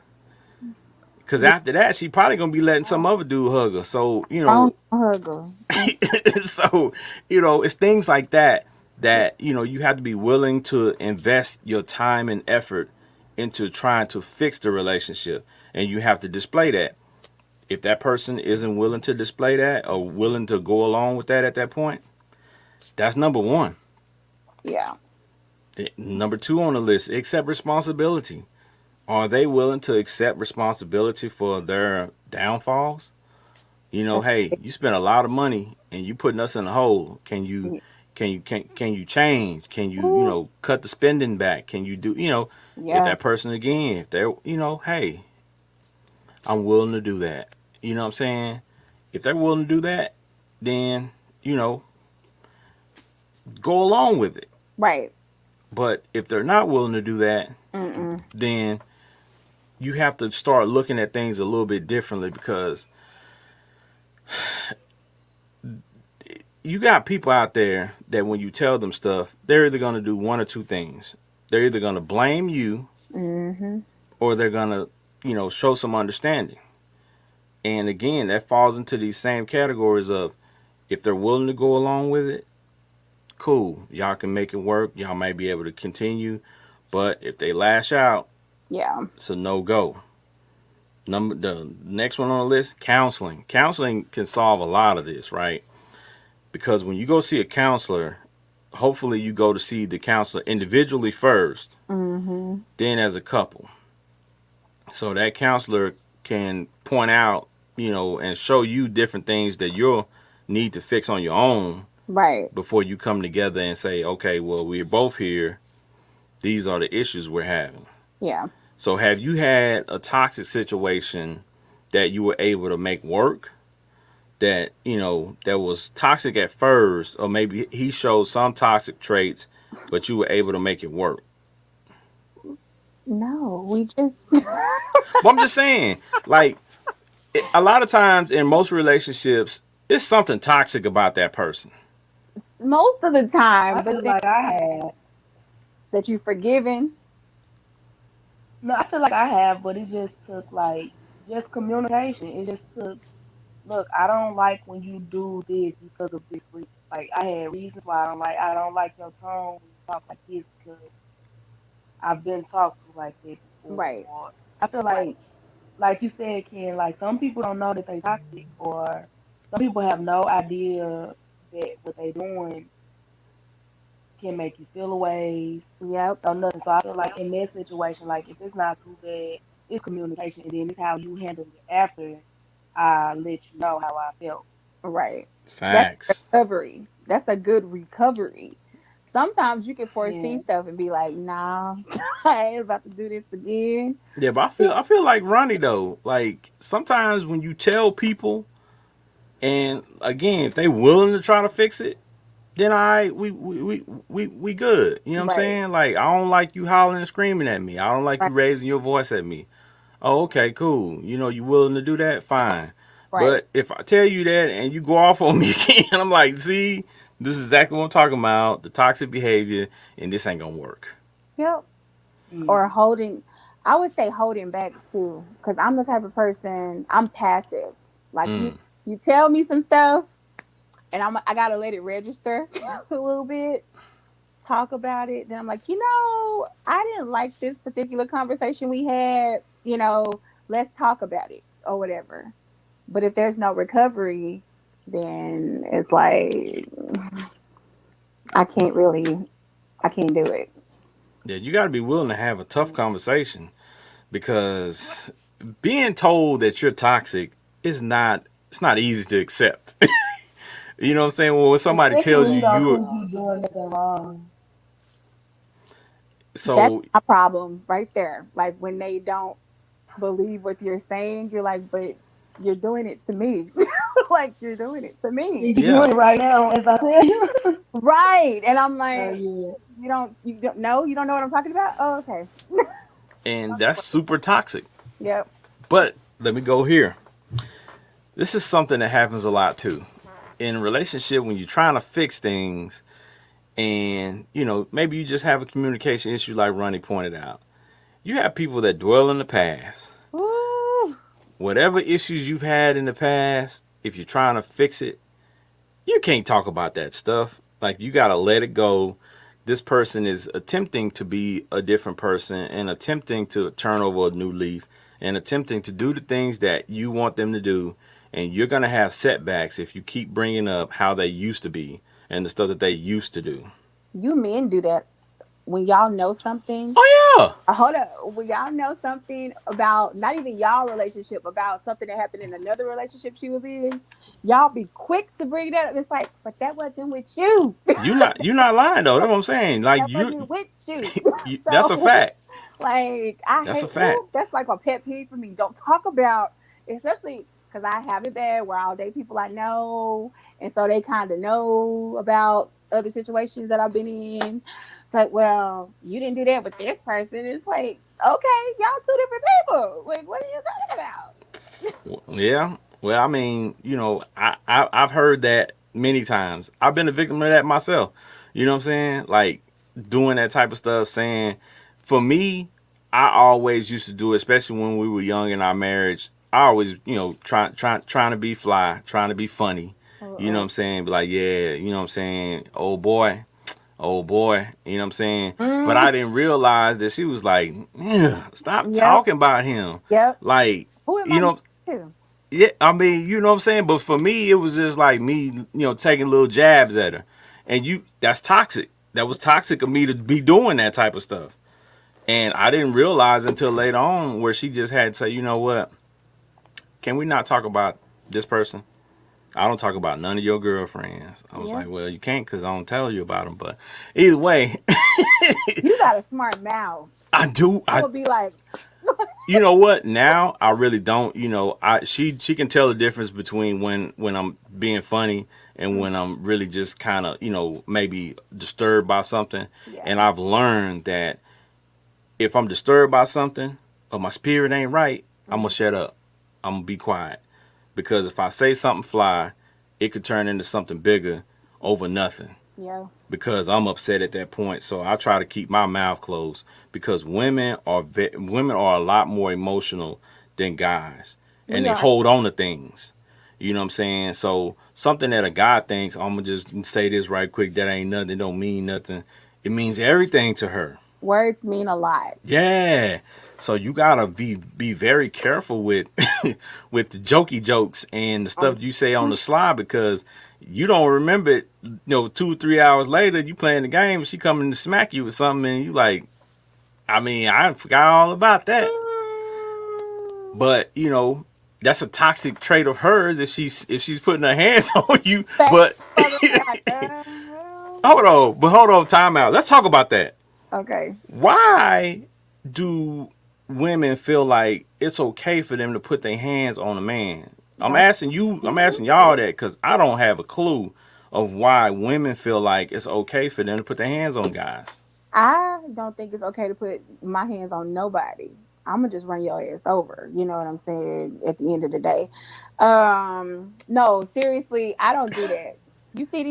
Cause Yeah. after that, she probably gonna be letting some other dude hug her. So, Wrong hugger. Mm, so, it's things like that you have to be willing to invest your time and effort into trying to fix the relationship, and you have to display that. If that person isn't willing to display that or willing to go along with that at that point, that's number one. yeah. Number two on the list, accept responsibility. Are they willing to accept responsibility for their downfalls? That's Hey, you spent a lot of money and you putting us in a hole. it. Can you change? Can you Ooh, cut the spending back? Can you do if yeah. that person again, if they're hey, I'm willing to do that. You know what I'm saying? If they're willing to do that, then you know go along with it. Right. But if they're not willing to do that, Mm-mm. then you have to start looking at things a little bit differently because you got people out there that when you tell them stuff, they're either going to do one or two things. They're either going to blame you Mm-hmm. or they're going to, show some understanding. And again, that falls into these same categories of if they're willing to go along with it, cool. Y'all can make it work. Y'all might be able to continue. But if they lash out, Yeah. it's a no go. The next one on the list, counseling. Counseling can solve a lot of this, right? Because when you go see a counselor, hopefully you go to see the counselor individually first, Mm-hmm. then as a couple. So that counselor can point out, and show you different things that you'll need to fix on your own Right. before you come together and say, okay, well, we're both here. These are the issues we're having. Yeah. So have you had a toxic situation that you were able to make work? That that was toxic at first, or maybe he showed some toxic traits, but you were able to make it work. No, we just But I'm just saying, like a lot of times in most relationships, it's something toxic about that person. most of the time, I but feel then like I have. that you forgiven. No, I feel like I have, but it just took like just communication. It just took. Look, I don't like when you do this because of this reason. Like I had reasons why I don't like your tone when you talk like this because I've been talked to like that before. Right. Or I feel like you said, Ken, like some people don't know that they toxic, or some people have no idea that what they doing can make you feel away Yep. or nothing. So I feel like in that situation, like if it's not too bad, it's communication, and then it's how you handle it after I let you know how I felt. Right. That's Facts. recovery. That's a good recovery. Sometimes you can foresee Yeah. stuff and be like, nah, I ain't about to do this again. Yeah, but I feel like Ronnie though. Like sometimes when you tell people, and again, if they willing to try to fix it, then we good. You know what I'm Right. saying? Like I don't like you hollering and screaming at me. I don't like Right. you raising your voice at me. Oh, okay, cool. You willing to do that? Fine. Right. But if I tell you that and you go off on me again, I'm like, see, this is exactly what I'm talking about. The toxic behavior, and this ain't gonna work. Yep. Or Mm. holding, I would say holding back too, because I'm the type of person, I'm passive. Like Mm. You tell me some stuff, and I gotta let it register a little bit. Talk about it. Then I'm like, I didn't like this particular conversation we had. Let's talk about it or whatever. But if there's no recovery, then it's like I can't really, I can't do it. Yeah, you got to be willing to have a tough conversation because being told that you're toxic is not it's not easy to accept. You know what I'm saying? Well, when somebody Especially tells when you you don't you're think you're doing nothing wrong. That's so a problem right there. Like when they don't believe what you're saying, you're like, but you're doing it to me. Like you're doing it to me. You're yeah, doing it right now, as I tell you. Right. And I'm So like, yeah. you don't know, you don't know what I'm talking about? Oh, okay. and that's super toxic. Yep. But let me go here. This is something that happens a lot too. In a relationship, when you're trying to fix things, and maybe you just have a communication issue, like Ronnie pointed out. You have people that dwell in the past. Ooh. Whatever issues you've had in the past, if you're trying to fix it, you can't talk about that stuff. Like, you got to let it go. This person is attempting to be a different person and attempting to turn over a new leaf and attempting to do the things that you want them to do. And you're going to have setbacks if you keep bringing up how they used to be and the stuff that they used to do. You men do that when y'all know something. Oh, yeah. Hold up. When y'all know something about not even y'all relationship, about something that happened in another relationship she was in, y'all be quick to bring that up. It's like, but that wasn't with you. You're not lying, though. That's what I'm saying. Like, That wasn't with you. that's a So fact. like I That's a hate fact. that's like a pet peeve for me. Don't talk about, especially because I have it bad where I'll date people I know, and so they kind of know about other situations that I've been in. It's like, well, you didn't do that with this person. It's like, okay, y'all two different people. Like, what are you talking about? Yeah. Well, I mean, I've heard that many times. I've been a victim of that myself. You know what I'm saying? Like, doing that type of stuff. Saying, for me, I always used to do it, especially when we were young in our marriage. I always, trying to be fly, trying to be funny. You know what Uh-uh. I'm saying? Be like, yeah, you know what I'm saying? Oh boy, you know what I'm saying? But Mm, I didn't realize that she was like, yeah, stop yep, talking about him. yep. Like, Who am I you know, to? yeah, I mean, you know what I'm saying? But for me, it was just like me, taking little jabs at her. And that's toxic. That was toxic of me to be doing that type of stuff. And I didn't realize until later on where she just had to say, you know what? Can we not talk about this person? I don't talk about none of your girlfriends. I was Yeah, like, well, you can't because I don't tell you about them. But either way, you got a smart mouth. I do. I would be like, You know what? Now I really don't. She can tell the difference between when I'm being funny and when I'm really just kind of maybe disturbed by something. yeah, And I've learned that if I'm disturbed by something or my spirit ain't right, I'm gonna mhm, shut up. I'm gonna be quiet because if I say something fly, it could turn into something bigger over nothing yeah, because I'm upset at that point. So I try to keep my mouth closed because women are a lot more emotional than guys, and we they are. hold on to things. You know what I'm saying? So something that a guy thinks, I'm gonna just say this right quick. That ain't nothing. It don't mean nothing. It means everything to her. Words mean a lot. Yeah. So you gotta be very careful with with the jokey jokes and the Um, stuff you say on the slide because you don't remember it. 2 or 3 hours later, you playing the game, she coming to smack you with something, and you like, I mean, I forgot all about that. But that's a toxic trait of hers if she's putting her hands on you. Thank But you, Brother Ray. Like, hold on, time out. Let's talk about that. okay. Why do women feel like it's okay for them to put their hands on a man? I'm Don't. asking you, I'm asking y'all that because I don't have a clue of why women feel like it's okay for them to put their hands on guys. I don't think it's okay to put my hands on nobody. I'm gonna just run your ass over. You know what I'm saying? At the end of the day, no, seriously, I don't do that. You see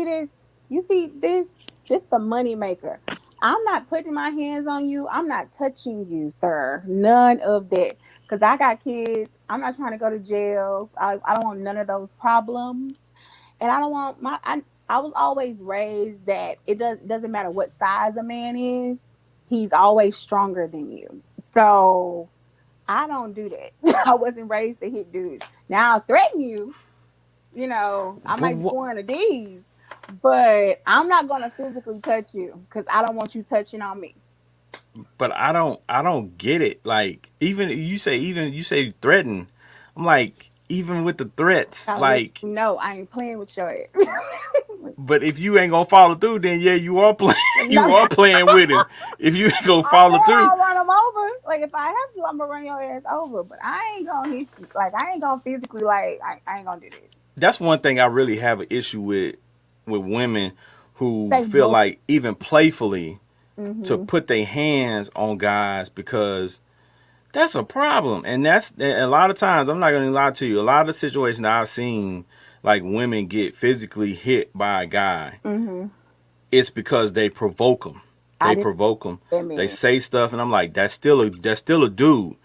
this, you see this the money maker. I'm not putting my hands on you. I'm not touching you, sir. None of that. because I got kids. I'm not trying to go to jail. I don't want none of those problems. And I don't want I was always raised that doesn't matter what size a man is, he's always stronger than you. So I don't do that. I wasn't raised to hit dudes. Now I'll threaten you, I But might do one of these, but I'm not gonna physically touch you because I don't want you touching on me. I don't get it. Like even you say threaten. I'm like even with the threats, I let like you know I ain't playing with your ass. but if you ain't gonna follow through, then yeah, you are playing. You No, are playing with him. If you ain't gonna I follow said through, I'll run them over. Like if I have to, I'm gonna run your ass over. But I ain't gonna hit you. Like I ain't gonna physically I ain't gonna do this. that's one thing I really have an issue with women who They feel both. like even playfully to Mhm. put their hands on guys because that's a problem. And that's and a lot of times I'm not gonna lie to you. A lot of situations I've seen like women get physically hit by a guy, Mhm. it's because they provoke them. I They didn't provoke them. They admit. say stuff, and I'm like, that's still a dude.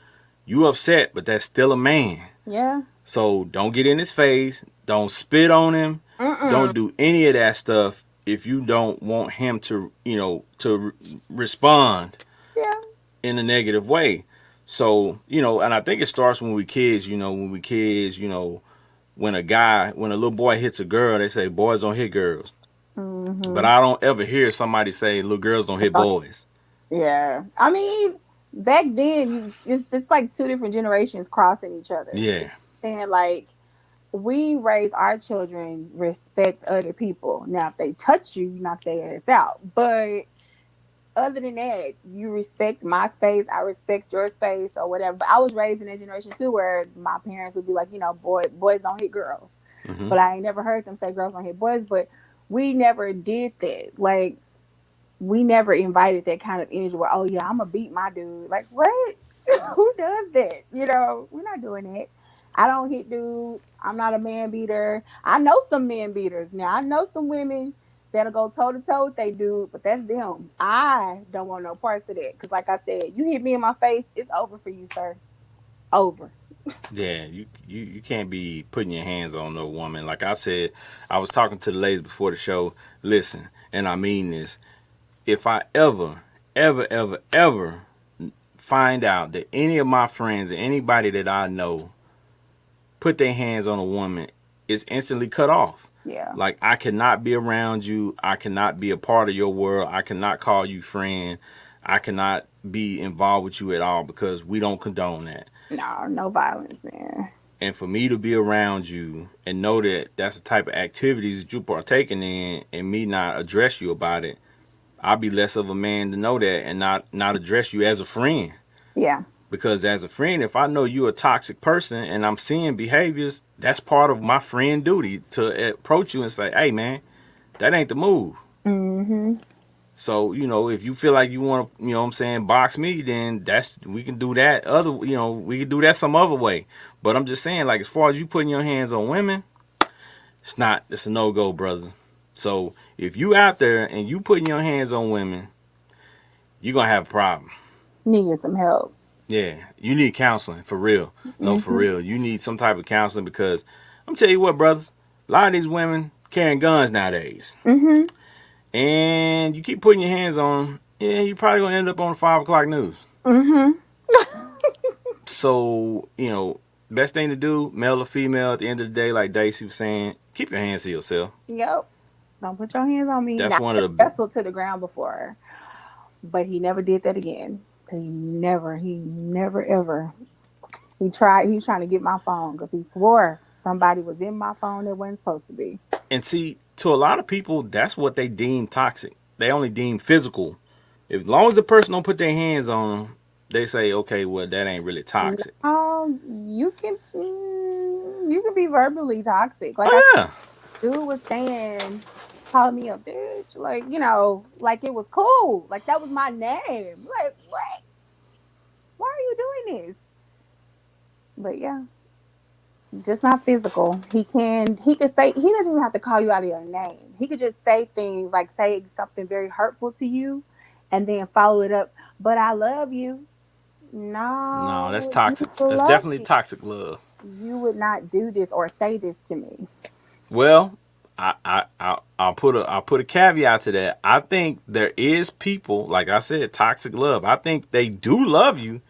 You upset, but that's still a man. Yeah. So don't get in his face. Don't spit on him. Mm-mm. Don't do any of that stuff if you don't want him to, respond Yeah. in a negative way. So, and I think it starts when we kids, when when a little boy hits a girl, they say boys don't hit girls. But Mhm. I don't ever hear somebody say little girls don't hit boys. Yeah. I mean, back then, it's like two different generations crossing each other. Yeah. And like we raise our children respect other people. Now, if they touch you, you knock their ass out. But other than that, you respect my space, I respect your space or whatever. But I was raised in a generation too where my parents would be like, boys don't hit girls. Hmm. But I ain't never heard them say girls don't hit boys. But we never did that. Like we never invited that kind of energy where, oh yeah, I'm gonna beat my dude. Like what? Who does that? We're not doing that. I don't hit dudes. I'm not a man beater. I know some men beaters. Now I know some women that'll go toe to toe with they dude, but that's them. I don't want no parts of that. Cause like I said, you hit me in my face, it's over for you, sir. Over. Yeah, you can't be putting your hands on no woman. Like I said, I was talking to the ladies before the show. Listen, and I mean this. If I ever find out that any of my friends or anybody that I know put their hands on a woman, it's instantly cut off. Yeah. Like I cannot be around you. I cannot be a part of your world. I cannot call you friend. I cannot be involved with you at all because we don't condone that. No, no violence, man. And for me to be around you and know that that's the type of activities that you're partaking in and me not address you about it, I'll be less of a man to know that and not address you as a friend. Yeah. Because as a friend, if I know you're a toxic person and I'm seeing behaviors, that's part of my friend duty to approach you and say, hey man, that ain't the move. Mm-hmm. So, if you feel like you want to, what I'm saying, box me, then we can do that we can do that some other way. But I'm just saying, like, as far as you putting your hands on women, it's a no-go, brother. So if you out there and you putting your hands on women, you're going to have a problem. Need some help. Yeah, you need counseling, for real. No, for Mm-hmm. real. You need some type of counseling because I'm tell you what, brothers, a lot of these women carrying guns nowadays. Mm-hmm. And you keep putting your hands on them, yeah, you're probably going to end up on the 5 o'clock news. Mm-hmm. So, best thing to do, male or female, at the end of the day, like Daisy was saying, keep your hands to yourself. Yep. Don't put your hands on me. That's Now, one I of the, wrestled to the ground before, but he never did that again. He never ever. He tried. He was trying to get my phone because he swore somebody was in my phone that wasn't supposed to be. and see, to a lot of people, that's what they deem toxic. They only deem physical. As long as the person don't put their hands on them, they say, okay, well, that ain't really toxic. You can be verbally toxic. Like I Oh, yeah. dude was saying, calling me a bitch, like like it was cool, like that was my name. Like what? Why are you doing this? But yeah, just not physical. He could say he doesn't even have to call you out of your name. He could just say things like say something very hurtful to you and then follow it up. But I love you. No, that's No, you toxic. That's love definitely me. toxic love. You would not do this or say this to me. Well, I'll put a caveat to that. I think there is people, like I said, toxic love. I think they do love you.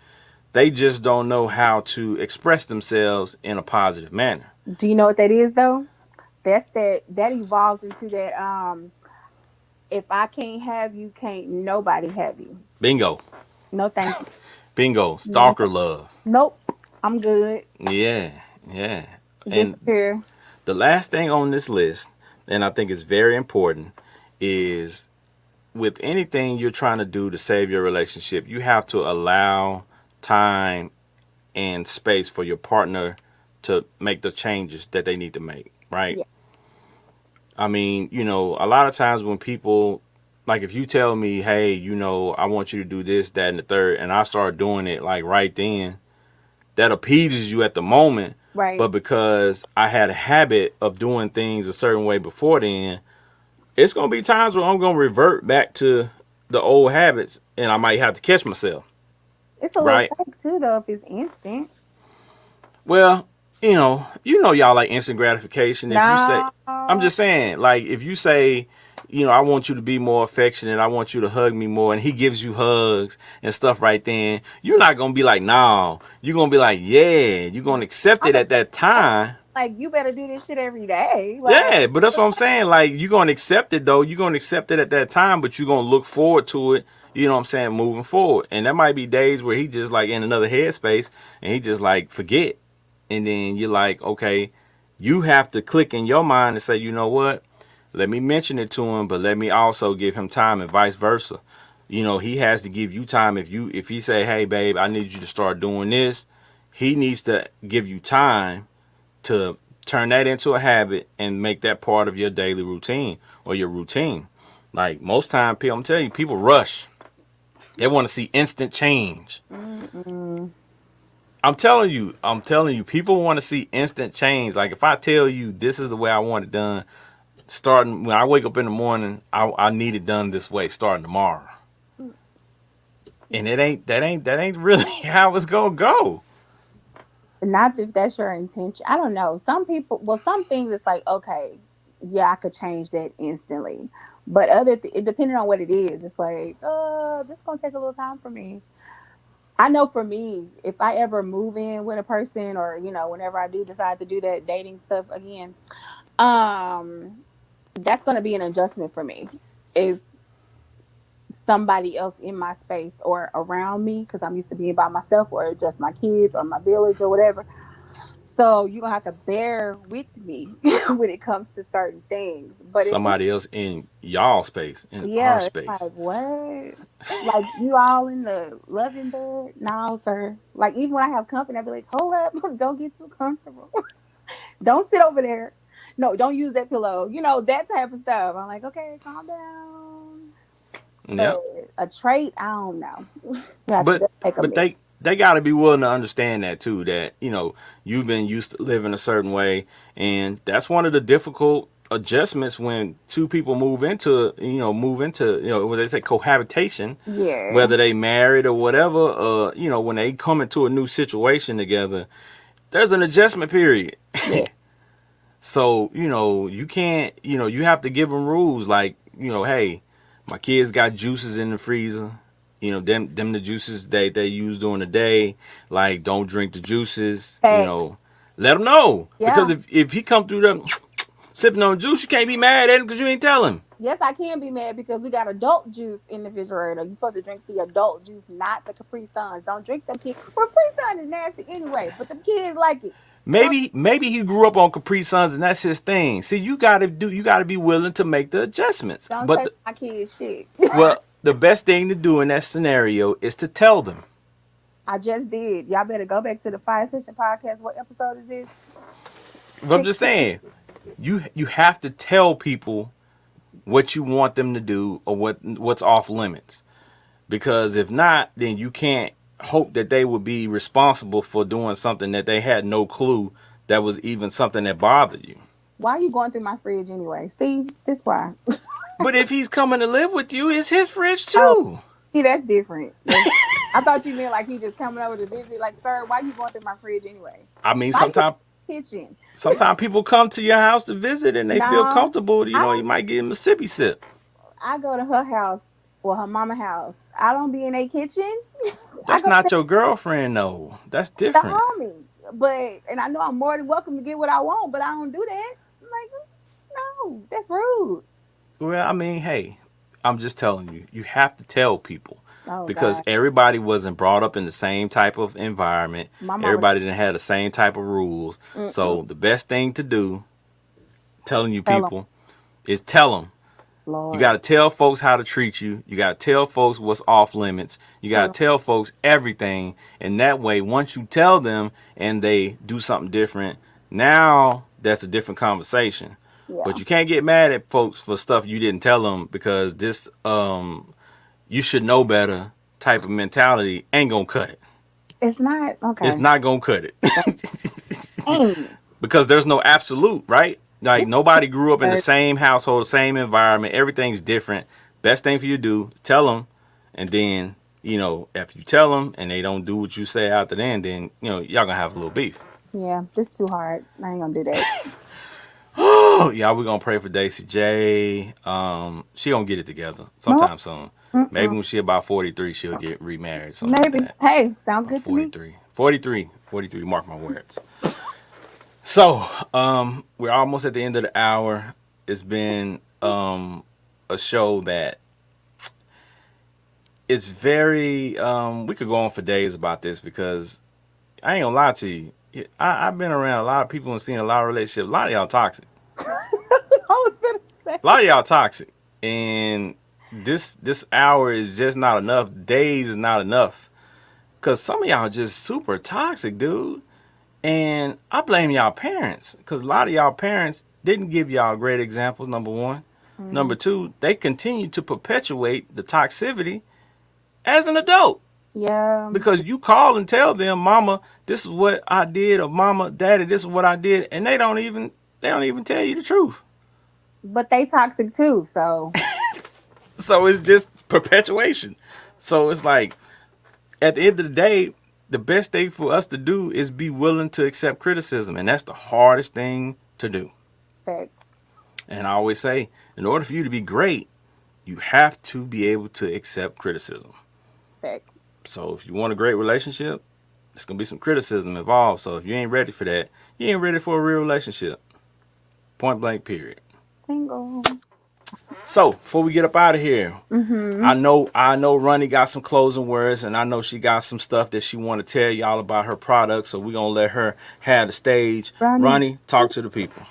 They just don't know how to express themselves in a positive manner. Do you know what that is though? That evolves into that if I can't have you, can't nobody have you. Bingo. No thank you. Bingo. No Stalker love. nope. I'm good. Yeah. Yeah. And Disappear. the last thing on this list, and I think it's very important, is with anything you're trying to do to save your relationship, you have to allow time and space for your partner to make the changes that they need to make, right? Yeah. I mean, a lot of times when people, like if you tell me, hey, I want you to do this, that, and the third, and I start doing it like right then, that appeases you at the moment. But Right. because I had a habit of doing things a certain way before then, it's going to be times where I'm going to revert back to the old habits and I might have to catch myself, It's a little right? fake too though if it's instant. Well, y'all like instant gratification. If you say, No. I'm just saying, like if you say, I want you to be more affectionate, I want you to hug me more, and he gives you hugs and stuff right then, you're not gonna be like, no. You're gonna be like, yeah. You're gonna accept I'm it gonna at that time. like you better do this shit every day. Like Yeah, but that's what I'm saying. Like you're gonna accept it though. You're gonna accept it at that time, but you're gonna look forward to it. You know what I'm saying? Moving forward, and that might be days where he just like in another headspace, and he just like forget, and then you're like, okay, you have to click in your mind and say, you know what? Let me mention it to him, but let me also give him time, and vice versa. He has to give you time. If he say, hey, babe, I need you to start doing this, he needs to give you time to turn that into a habit and make that part of your daily routine or your routine. Like most time, people, I'm telling you, people rush. They want to see instant change. mm-mm. I'm telling you, people want to see instant change. Like if I tell you this is the way I want it done, starting when I wake up in the morning, I need it done this way, starting tomorrow. And that ain't really how it's gonna go. Not if that's your intention. I don't know. Some people, well, some things it's like, okay, yeah, I could change that instantly. But it depending on what it is, it's like, this is gonna take a little time for me. I know for me, if I ever move in with a person, or whenever I do decide to do that dating stuff again, um, that's gonna be an adjustment for me. Is somebody else in my space or around me because I'm used to being by myself or just my kids or my village or whatever. So you're gonna have to bear with me when it comes to certain things. But if it's Somebody else in y'all space, in our yeah, it's like space. what? Like you all in the loving bed? No, sir. Like even when I have company, I'd be like, hold up, don't get too comfortable. Don't sit over there. No, don't use that pillow. That type of stuff. I'm like, okay, calm down. But Yep. a trait, I don't know. You have to But just take a but minute. they got to be willing to understand that too. That you've been used to living a certain way, and that's one of the difficult adjustments when two people move into what they say cohabitation, Yeah. whether they married or whatever. When they come into a new situation together, there's an adjustment period. Yeah. So you can't you have to give them rules like hey, my kids got juices in the freezer. Them the juices they use during the day. Like don't drink the juices. Facts. Let them know because Yeah. if he come through them sipping on juice, you can't be mad at him because you ain't tell him. Yes, I can be mad because we got adult juice in the refrigerator. You're supposed to drink the adult juice, not the Capri Suns. Don't drink them kids. Capri Sun is nasty anyway, but the kids like it. Don't Maybe he grew up on Capri Suns and that's his thing. See, you gotta be willing to make the adjustments. don't But say my kids shit. the best thing to do in that scenario is to tell them. I just did. Y'all better go back to the Fire Session podcast. What episode is this? But I'm Six. just saying, you have to tell people what you want them to do or what's off limits. Because if not, then you can't hope that they would be responsible for doing something that they had no clue that was even something that bothered you. Why are you going through my fridge anyway? See, this why. But if he's coming to live with you, it's his fridge Oh, too. see, that's different. I thought you meant like he just coming over to visit. Like, sir, why you going through my fridge anyway? I mean, Why you sometimes in the kitchen? sometimes people come to your house to visit and they feel No, comfortable. You I know, you don't. might give them a sippy sip. I go to her house or her mama house. I don't be in a kitchen. I That's go not to your girlfriend, though. That's the different. homie. But and I know I'm more than welcome to get what I want, but I don't do that. I'm like, no, that's rude. Well, I mean, hey, I'm just telling you, you have to tell people Oh because God, everybody wasn't brought up in the same type of environment. my mama. Everybody didn't have the same type of rules. Mm-mm. So the best thing to do, telling you Tell him, people, is tell them. You Lord. got to tell folks how to treat you. You got to tell folks what's off limits. You got Tell him, to tell folks everything. And that way, once you tell them and they do something different, now that's a different conversation. But yeah. you can't get mad at folks for stuff you didn't tell them because this you should know better type of mentality ain't gonna cut it. It's not It's okay. not gonna cut it. Dang. Because there's no absolute, right? Like It's nobody grew up in the hard. same household, the same environment. Everything's different. Best thing for you to do, tell them, and then if you tell them and they don't do what you say after then y'all gonna have a little beef. Yeah, this too hard. I ain't gonna do that. Oh, y'all, we gonna pray for Daisy J. She gonna get it together No. sometime soon. Maybe Mm-mm. when she about 43, she'll get remarried, something like Maybe. that. Hey, sounds Or good to me. 43, 43, 43. Mark my words. So, we're almost at the end of the hour. It's been a show that it's very. We could go on for days about this because I ain't gonna lie to you. I've been around a lot of people and seen a lot of relationships. A lot of y'all toxic. That's what I was gonna A lot say. of y'all toxic, and this hour is just not enough. Days is not enough because some of y'all just super toxic, dude. And I blame y'all parents because a lot of y'all parents didn't give y'all great examples, number one. Mm, Number two, they continue to perpetuate the toxicity as an adult yeah, because you call and tell them, mama, this is what I did, or mama, daddy, this is what I did, and they don't even tell you the truth. but they toxic too. So So it's just perpetuation. So it's like at the end of the day, the best thing for us to do is be willing to accept criticism, and that's the hardest thing to do. facts, And I always say, in order for you to be great, you have to be able to accept criticism. facts. So if you want a great relationship, it's gonna be some criticism involved. So if you ain't ready for that, you ain't ready for a real relationship. Point blank, period. Single. So before we get up out of here, Mm-hmm. I know Ronnie got some closing words, and I know she got some stuff that she want to tell y'all about her product. So we're gonna let her have the stage. Ronnie, Ronnie, talk to the people.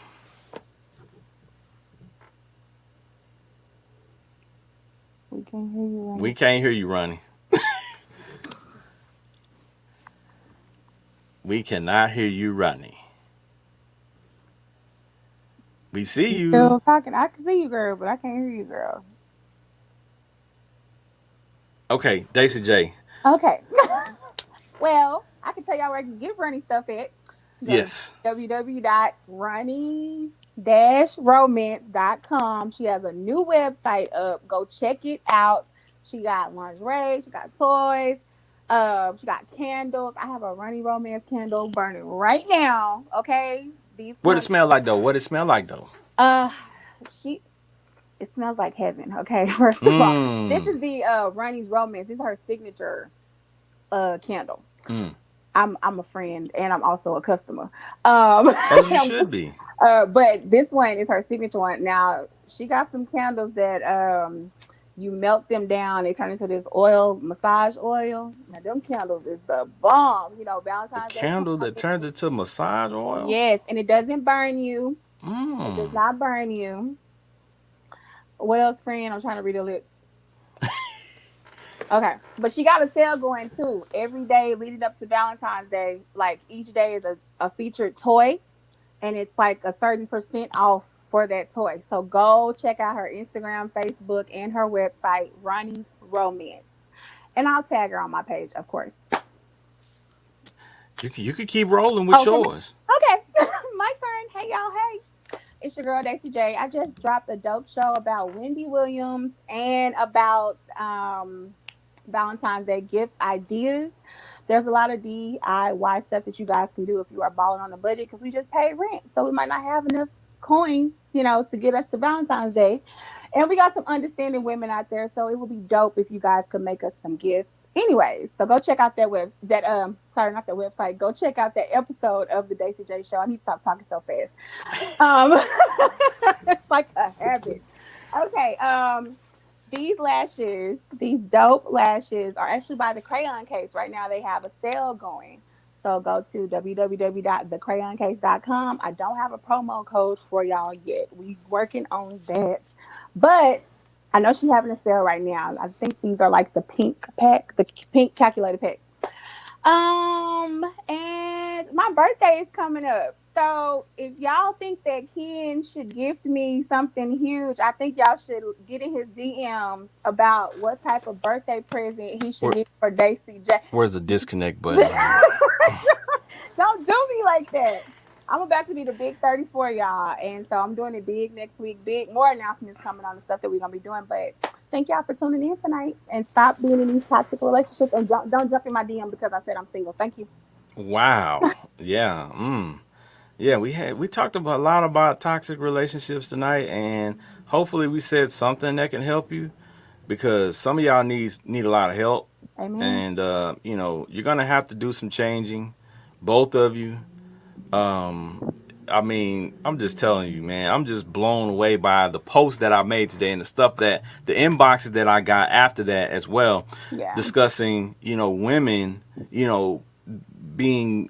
we can't hear you, We Ronnie. can't hear you, Ronnie. We cannot hear you, Ronnie. We see You you. still talking? I can see you, girl, but I can't hear you, girl. Okay, Daisy J. Okay. Well, I can tell y'all where I can get Ronnie stuff at. Go to Yes. www.ronies-romance.com. She has a new website up. Go check it out. She got lingerie, she got toys, she got candles. I have a Ronnie Romance candle burning right now. Okay. These What it candles smell like though? What it smell like though? uh she it smells like heaven. Okay, first of all. This Mmm. is the Ronnie's Romance. This is her signature candle. Mm. I'm a friend and I'm also a customer. Um, As you should be. but this one is her signature one. Now she got some candles that you melt them down, they turn into this oil, massage oil. Now them candles is the bomb. You know, A Valentine's Day candle that coming. turns into massage oil. Yes, and it doesn't burn you. It does Mmm. not burn you. What else, friend? I'm trying to read the lips. Okay, but she got a sale going too. Every day leading up to Valentine's Day, like each day is a featured toy, and it's like a certain percent off for that toy. So go check out her Instagram, Facebook, and her website, Ronnie's Romance. And I'll tag her on my page, of course. You could keep rolling with Oh, yours. okay. My turn. Hey, y'all. Hey. It's your girl, Daisy J. I just dropped a dope show about Wendy Williams and about Valentine's Day gift ideas. There's a lot of DIY stuff that you guys can do if you are balling on the budget because we just paid rent. So we might not have enough coin, to get us to Valentine's Day. And we got some understanding women out there. So it would be dope if you guys could make us some gifts. Anyways, so go check out sorry, not that website. Go check out that episode of the Daisy J Show. I need to stop talking so fast. Um it's like a habit. Okay. These lashes, these dope lashes, are actually by the Crayon Case. Right now, they have a sale going. So go to www.thecrayoncase.com. I don't have a promo code for y'all yet. We working on that. But I know she's having a sale right now. I think these are like the pink pack, the pink calculator pack. And my birthday is coming up. So if y'all think that Ken should gift me something huge, I think y'all should get in his DMs about what type of birthday present he should Where, get for Daisy J. where's the disconnect button here? Don't do me like that. I'm about to be the big 34, y'all. And so I'm doing it big next week. Big more announcements coming on the stuff that we're gonna be doing. But thank y'all for tuning in tonight and stop being in these toxic relationships and don't jump in my DM because I said I'm single. Thank you. Wow. Yeah. Yeah, we talked about a lot about toxic relationships tonight, and hopefully we said something that can help you because some of y'all need a lot of help, Amen. and you're gonna have to do some changing, both of you. I mean, I'm just telling you, man. I'm just blown away by the post that I made today and the inboxes that I got after that as well, Yeah. discussing, women, being,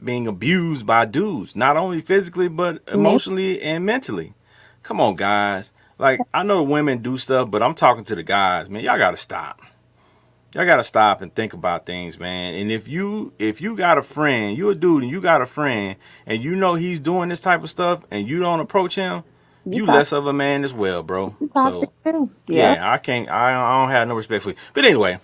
being abused by dudes, not only physically but Men. emotionally and mentally. Come on, guys. Like I know women do stuff, but I'm talking to the guys, man. Y'all gotta stop. Y'all gotta stop and think about things, man. And if you got a friend, you a dude and you got a friend, and you know he's doing this type of stuff, and you don't approach him, You you talk less of a man as well, bro. you toxic So too. Yeah. yeah, I can't. I don't have no respect for you. But anyway,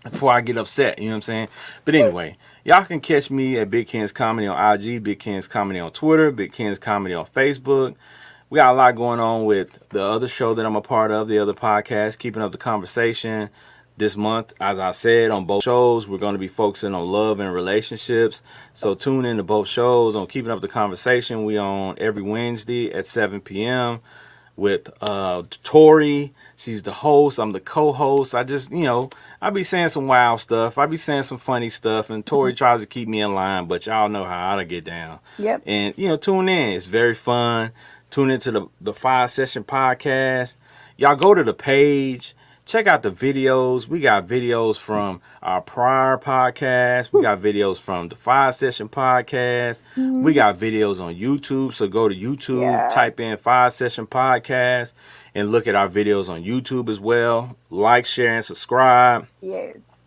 before I get upset, you know what I'm saying? But anyway, y'all can catch me at Big Ken's Comedy on IG, Big Ken's Comedy on Twitter, Big Ken's Comedy on Facebook. We got a lot going on with the other show that I'm a part of, the other podcast, Keeping Up the Conversation. This month, as I said, on both shows, we're going to be focusing on love and relationships. So tune in to both shows on Keeping Up the Conversation. We on every Wednesday at 7 p.m. with Tori. She's the host. I'm the co-host. I just, I be saying some wild stuff. I be saying some funny stuff, and Tori tries to keep me in line, but y'all know how I get down. Yep. And, tune in. It's very fun. Tune into the 5 Session podcast. Y'all go to the page. Check out the videos. We got videos from our prior podcast. We got videos from the 5 Session podcast. We Mhm. got videos on YouTube. So go to YouTube, Yeah. type in 5 Session podcast, and look at our videos on YouTube as well. Like, share, and subscribe. Yes.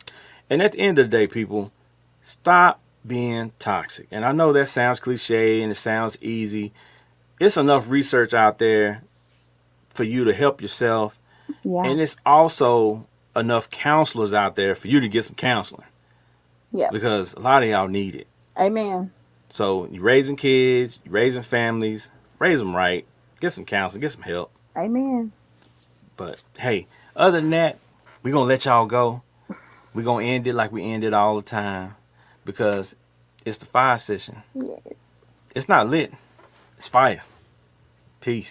And at the end of the day, people, stop being toxic. And I know that sounds cliche and it sounds easy. It's enough research out there for you to help yourself. Yeah. And it's also enough counselors out there for you to get some counseling Yep. because a lot of y'all need it. Amen. So you're raising kids, you're raising families, raise them right, get some counseling, get some help. Amen. But hey, other than that, we're going to let y'all go. We're going to end it like we end it all the time because it's the 5 Session. Yes. It's not lit, it's fire. Peace.